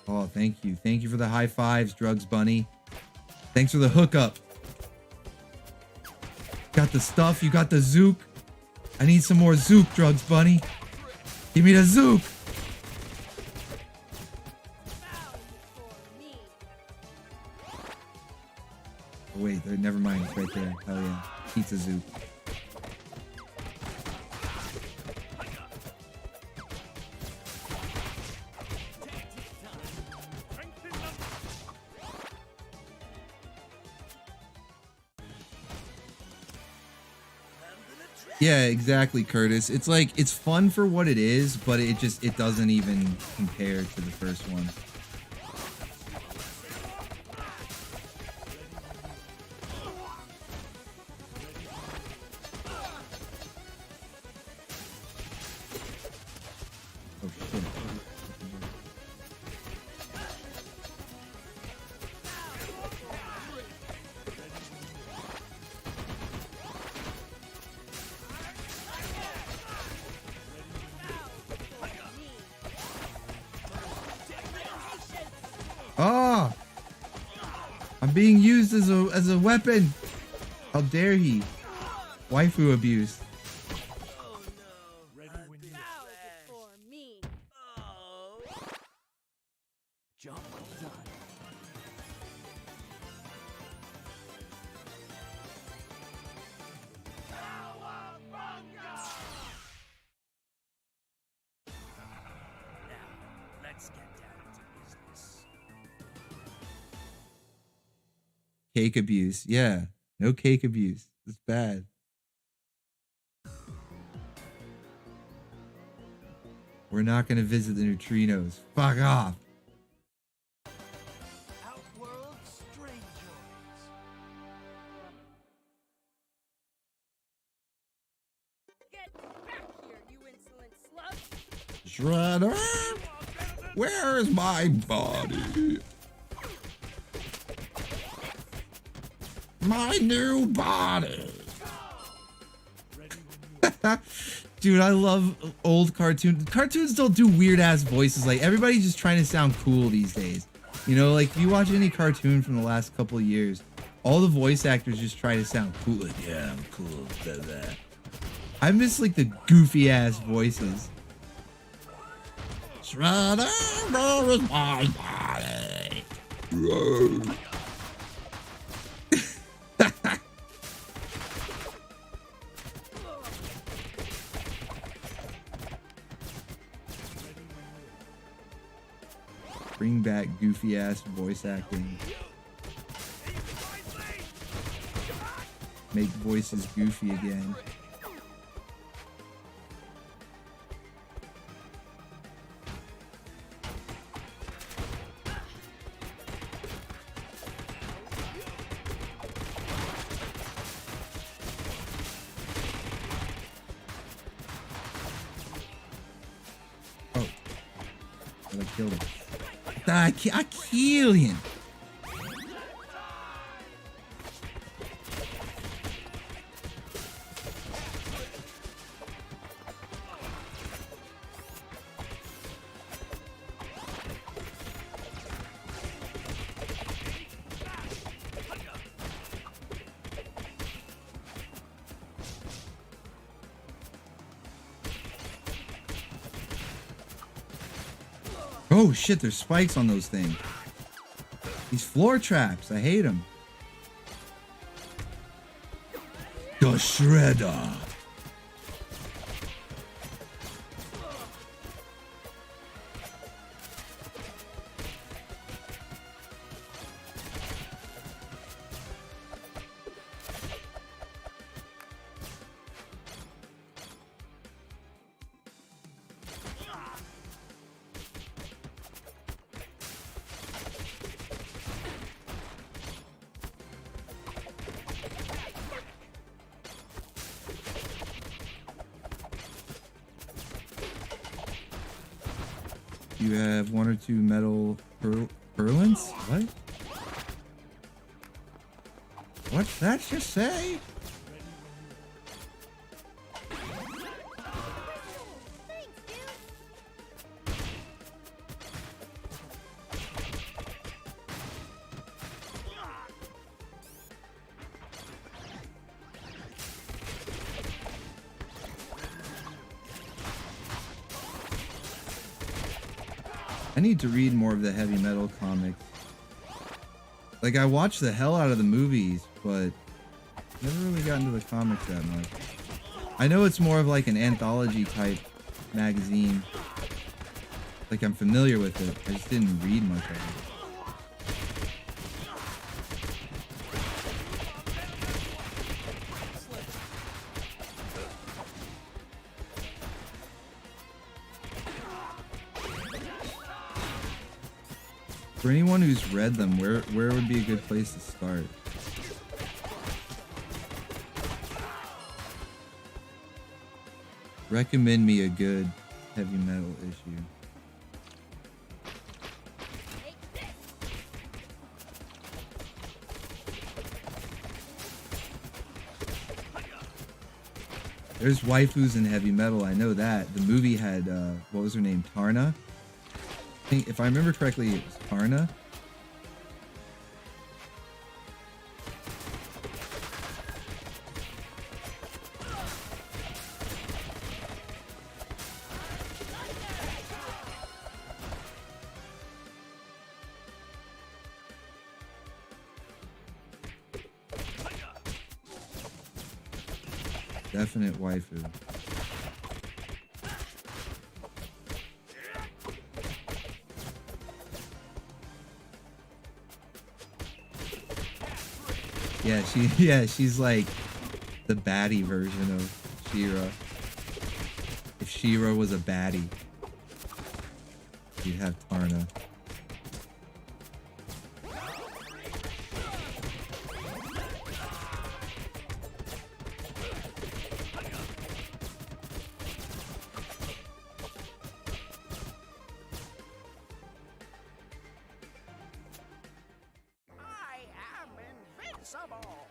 Oh, thank you for the high fives, Drugs Bunny. Thanks for the hookup. Got the stuff, you got the zook. I need some more zook, Drugs Bunny. Give me the zook. Oh, wait, never mind. It's right there. Hell yeah. Pizza Zook. Yeah, exactly, Curtis. It's like, it's fun for what it is, but it doesn't even compare to the first one. Oh shit. Oh! I'm being used as a weapon. How dare he? Waifu abuse. Cake abuse. Yeah. No cake abuse. It's bad. We're not going to visit the neutrinos. Fuck off. Outworld strangers. Get back here, you insolent slut! Shredder! Where is my body? My new body. Dude, I love old cartoons. Cartoons don't do weird ass voices. Like, everybody's just trying to sound cool these days. You know, like, if you watch any cartoon from the last couple of years, all the voice actors just try to sound cool. Like, yeah, I'm cool. Blah, blah. I miss, like, the goofy ass voices. Shredder, where is my body? Whoa. Bring back goofy ass voice acting. Make voices goofy again. Oh, I killed him. I killed him. Oh shit, there's spikes on those things. These floor traps, I hate them. The Shredder. You have 1 or 2 metal purlins? What? What's that just say? I need to read more of the heavy metal comics. Like, I watched the hell out of the movies, but never really got into the comics that much. I know it's more of like an anthology type magazine. Like, I'm familiar with it. I just didn't read much of it. For anyone who's read them, where would be a good place to start? Recommend me a good heavy metal issue. There's waifus in heavy metal, I know that. The movie had, what was her name, Tarna? I think, if I remember correctly, it was Tarna. Definite waifu. Yeah, she's like the baddie version of She-Ra. If She-Ra was a baddie, you'd have Tarna. I am invincible.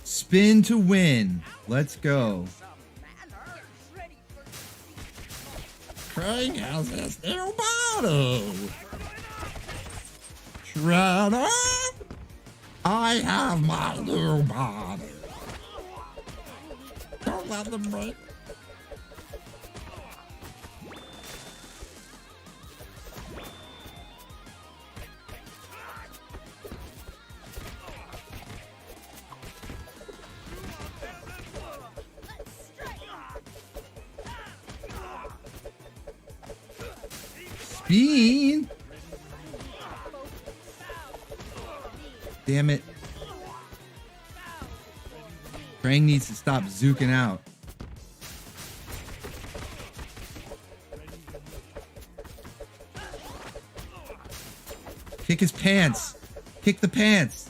Spin to win. Let's go. Some manners. Ready for Craig has his new bottle. Shredder, I have my new body. Don't let them break. Bean. Damn it. Krang needs to stop zooking out. Kick his pants. Kick the pants.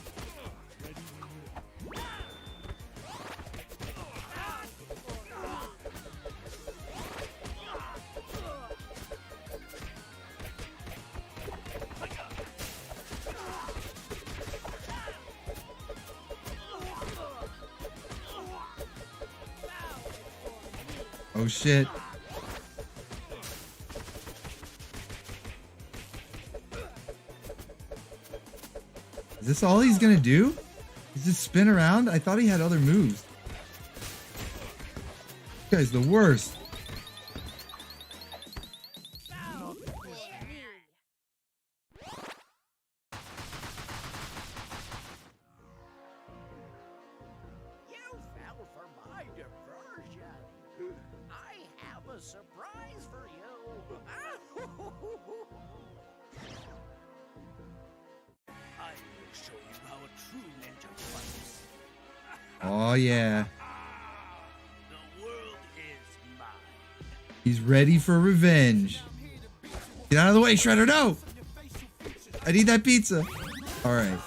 Oh shit. Is this all he's gonna do? He's just spin around? I thought he had other moves. This guy's the worst. You fell for my diversion. I have a surprise for you. I will show you how a true ninja fights. Oh yeah. The world is mine. He's ready for revenge. Get out of the way, Shredder, no! I need that pizza. Alright,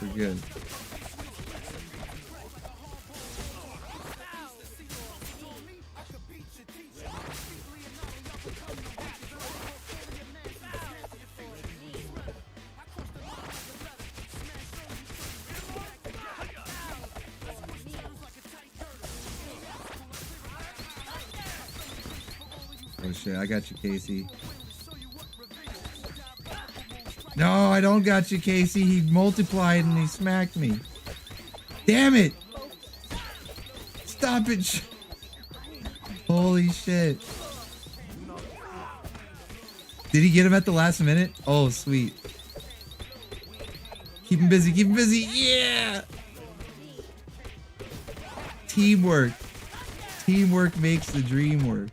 we're good. Oh shit, I got you, Casey. No, I don't got you, Casey. He multiplied and he smacked me. Damn it! Stop it! Holy shit. Did he get him at the last minute? Oh, sweet. Keep him busy, keep him busy. Yeah! Teamwork. Teamwork makes the dream work.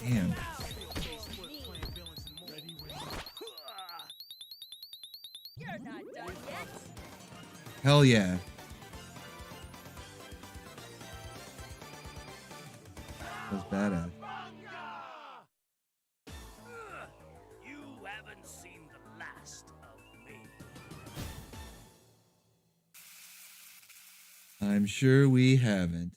Damn. You're not done yet. Hell yeah. That was badass. You haven't seen the last of me. I'm sure we haven't.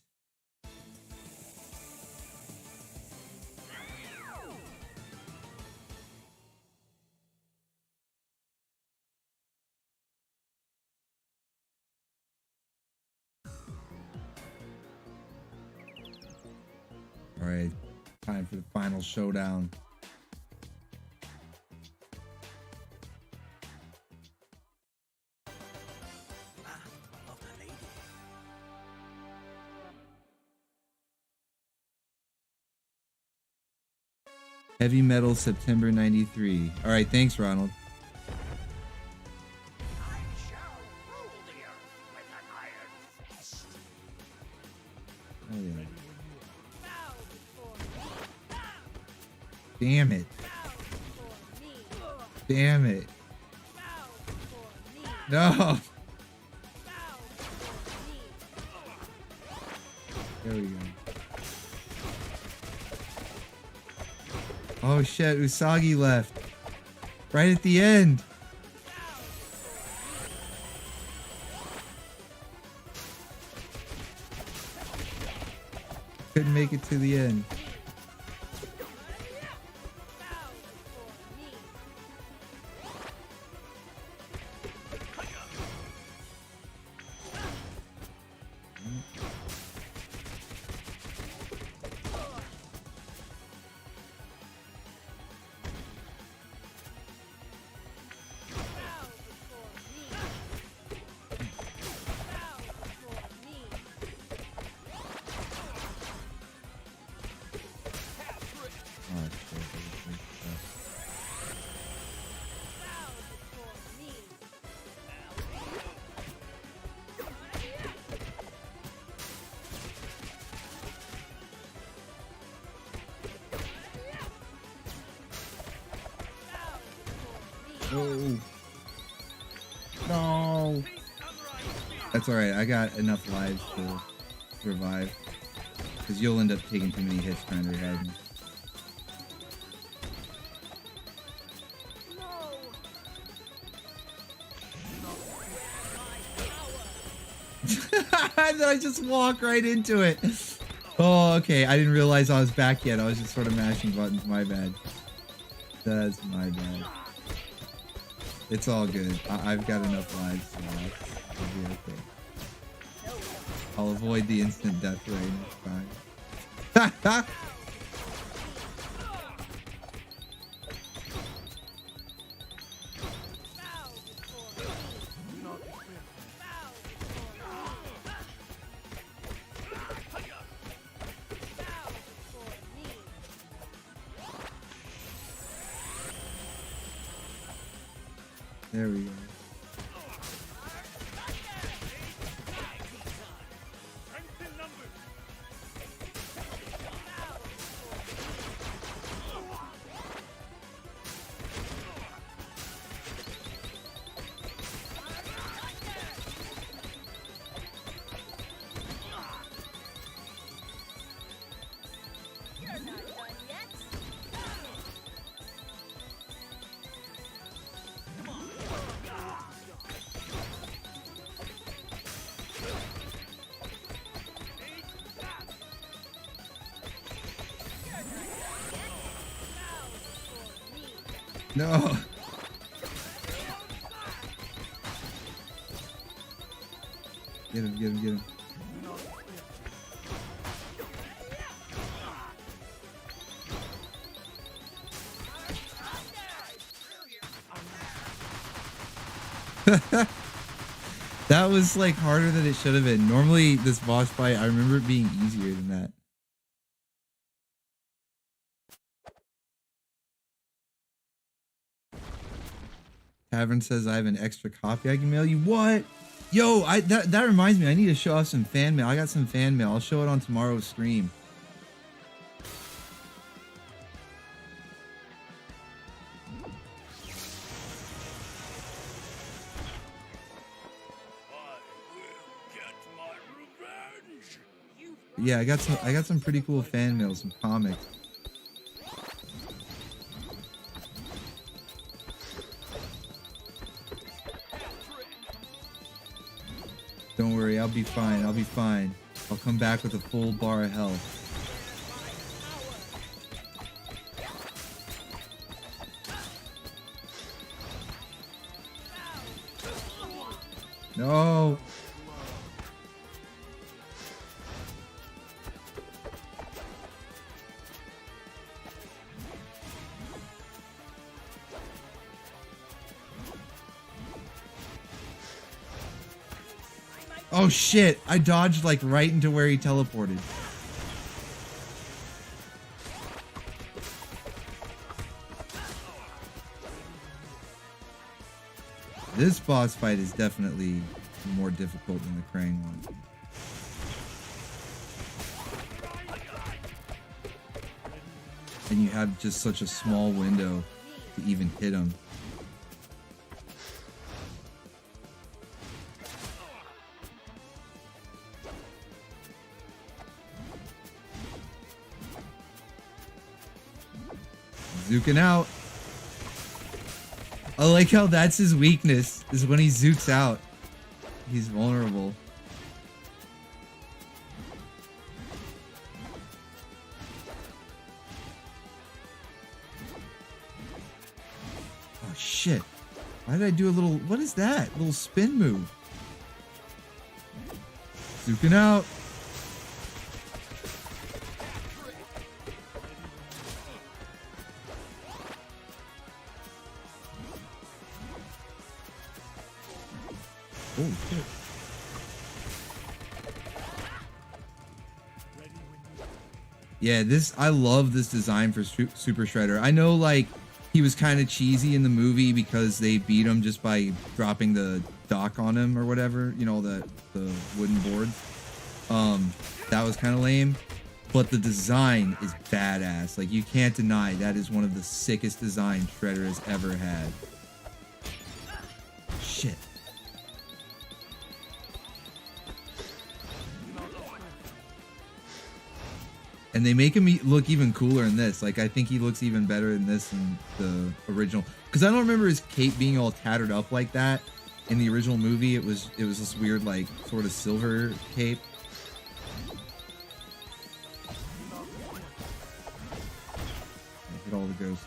All right, time for the final showdown. Of the lady. Heavy Metal September 93. All right, thanks, Ronald. I shall rule the earth with an iron fist. Oh, yeah. Bow before me. Damn it. Bow before me. Damn it. Bow before me. No. Bow before me. There we go. Oh shit, Usagi left. Right at the end. Couldn't make it to the end. Bow before me. Bow before me. Bow before me. Oh. No. That's alright. I got enough lives to revive. Because you'll end up taking too many hits trying to revive me. And then I just walk right into it. Oh, okay. I didn't realize I was back yet. I was just sort of mashing buttons. My bad. That's my bad. It's all good. I've got enough lives to last. I'll be okay. I'll avoid the instant death ray next time. There we go. No. Get him, get him, get him. That was like harder than it should have been. Normally this boss fight, I remember it being easier than that. Tavern says I have an extra copy I can mail you. What? Yo, that reminds me, I need to show off some fan mail. I got some fan mail. I'll show it on tomorrow's stream. Yeah, I got some pretty cool fan mail, some comics. Don't worry, I'll be fine. I'll be fine. I'll come back with a full bar of health. No. Oh shit, I dodged like right into where he teleported. This boss fight is definitely more difficult than the Krang one. And you have just such a small window to even hit him. Zuking out. I like how that's his weakness, is when he zooks out. He's vulnerable. Oh shit. Why did I do a little, what is that? A little spin move. Zuking out. Oh shit. Yeah, I love this design for Super Shredder. I know like he was kind of cheesy in the movie because they beat him just by dropping the dock on him or whatever, you know, the wooden boards. That was kind of lame, but the design is badass. Like you can't deny that is one of the sickest designs Shredder has ever had. And they make him look even cooler in this. Like, I think he looks even better in this than the original. Because I don't remember his cape being all tattered up like that in the original movie. It was this weird, like, sort of silver cape. Hit all the ghosts.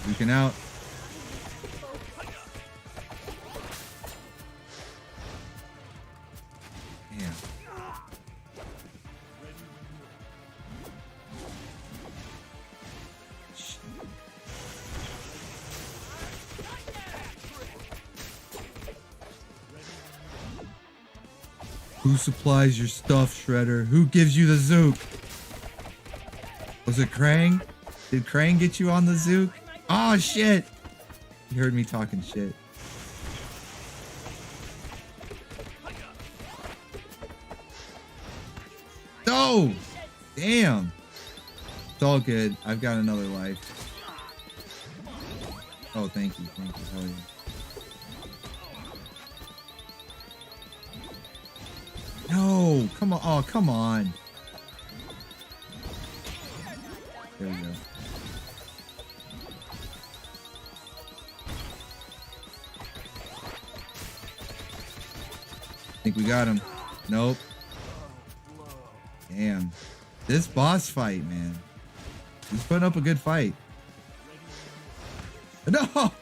Looking out. Damn. Who supplies your stuff, Shredder? Who gives you the Zook? Was it Krang? Did Krang get you on the Zook? Oh shit! You heard me talking shit. No! Damn! It's all good. I've got another life. Oh, thank you. Thank you. Hell yeah. No! Come on. Oh, come on. There we go. I think we got him. Nope. Damn. This boss fight, man. He's putting up a good fight. No!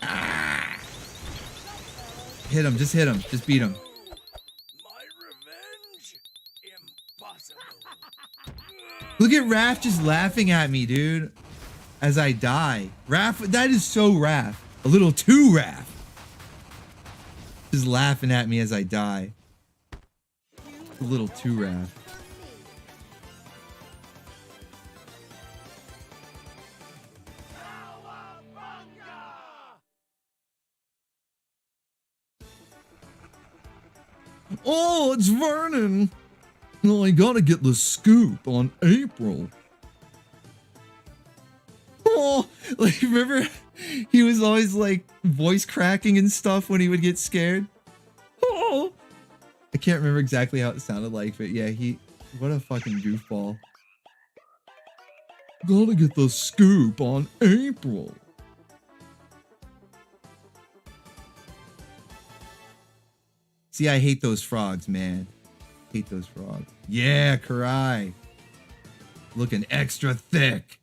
Ah! Hit him. Just hit him. Just beat him. My revenge? Impossible. Look at Raph just laughing at me, dude. As I die. Raph, that is so Raph. A little too Raph. Just laughing at me as I die. A little too Raph. Oh, it's Vernon. Well, I gotta get the scoop on April. Oh, like, remember he was always like voice cracking and stuff when he would get scared? Oh, I can't remember exactly how it sounded like, but yeah, what a fucking goofball. Gotta get the scoop on April. See, I hate those frogs, man. Hate those frogs. Yeah, Karai. Looking extra thick.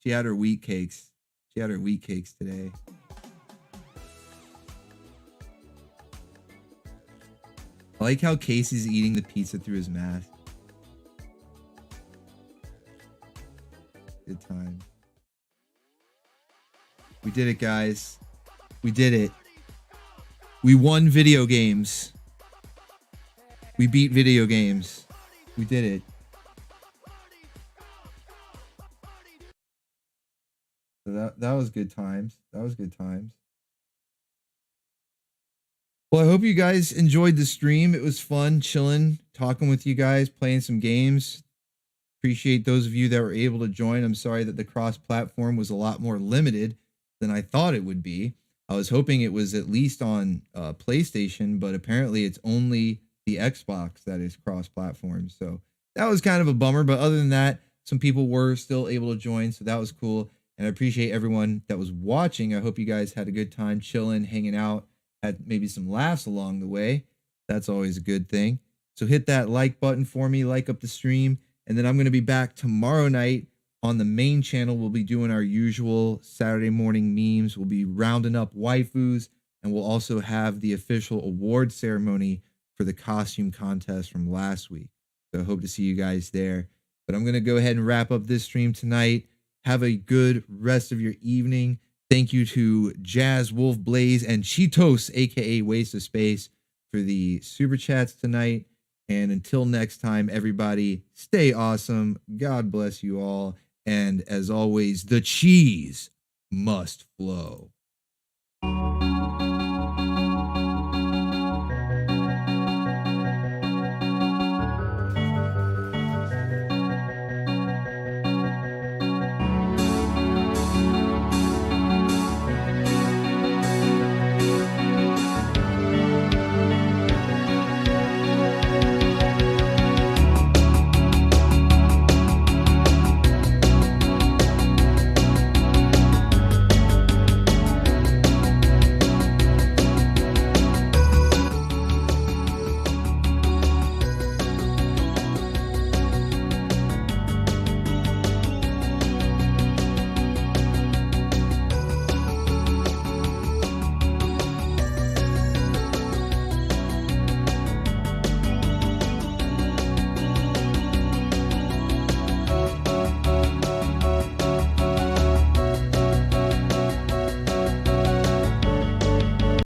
She had her wheat cakes. She had her wheat cakes today. I like how Casey's eating the pizza through his mask. Good time. We did it, guys. We did it. We won video games. We beat video games. We did it. So that was good times. That was good times. Well, I hope you guys enjoyed the stream. It was fun chilling, talking with you guys, playing some games. Appreciate those of you that were able to join. I'm sorry that the cross-platform was a lot more limited than I thought it would be. I was hoping it was at least on PlayStation, but apparently it's only the Xbox that is cross-platform. So that was kind of a bummer. But other than that, some people were still able to join. So that was cool. And I appreciate everyone that was watching. I hope you guys had a good time chilling, hanging out, had maybe some laughs along the way. That's always a good thing. So hit that like button for me, like up the stream. And then I'm going to be back tomorrow night on the main channel. We'll be doing our usual Saturday morning memes. We'll be rounding up waifus, and we'll also have the official award ceremony for the costume contest from last week. So I hope to see you guys there. But I'm going to go ahead and wrap up this stream tonight. Have a good rest of your evening. Thank you to Jazz Wolf Blaze and Cheetos, aka Waste of Space, for the super chats tonight. And until next time, everybody, stay awesome. God bless you all. And as always, the cheese must flow.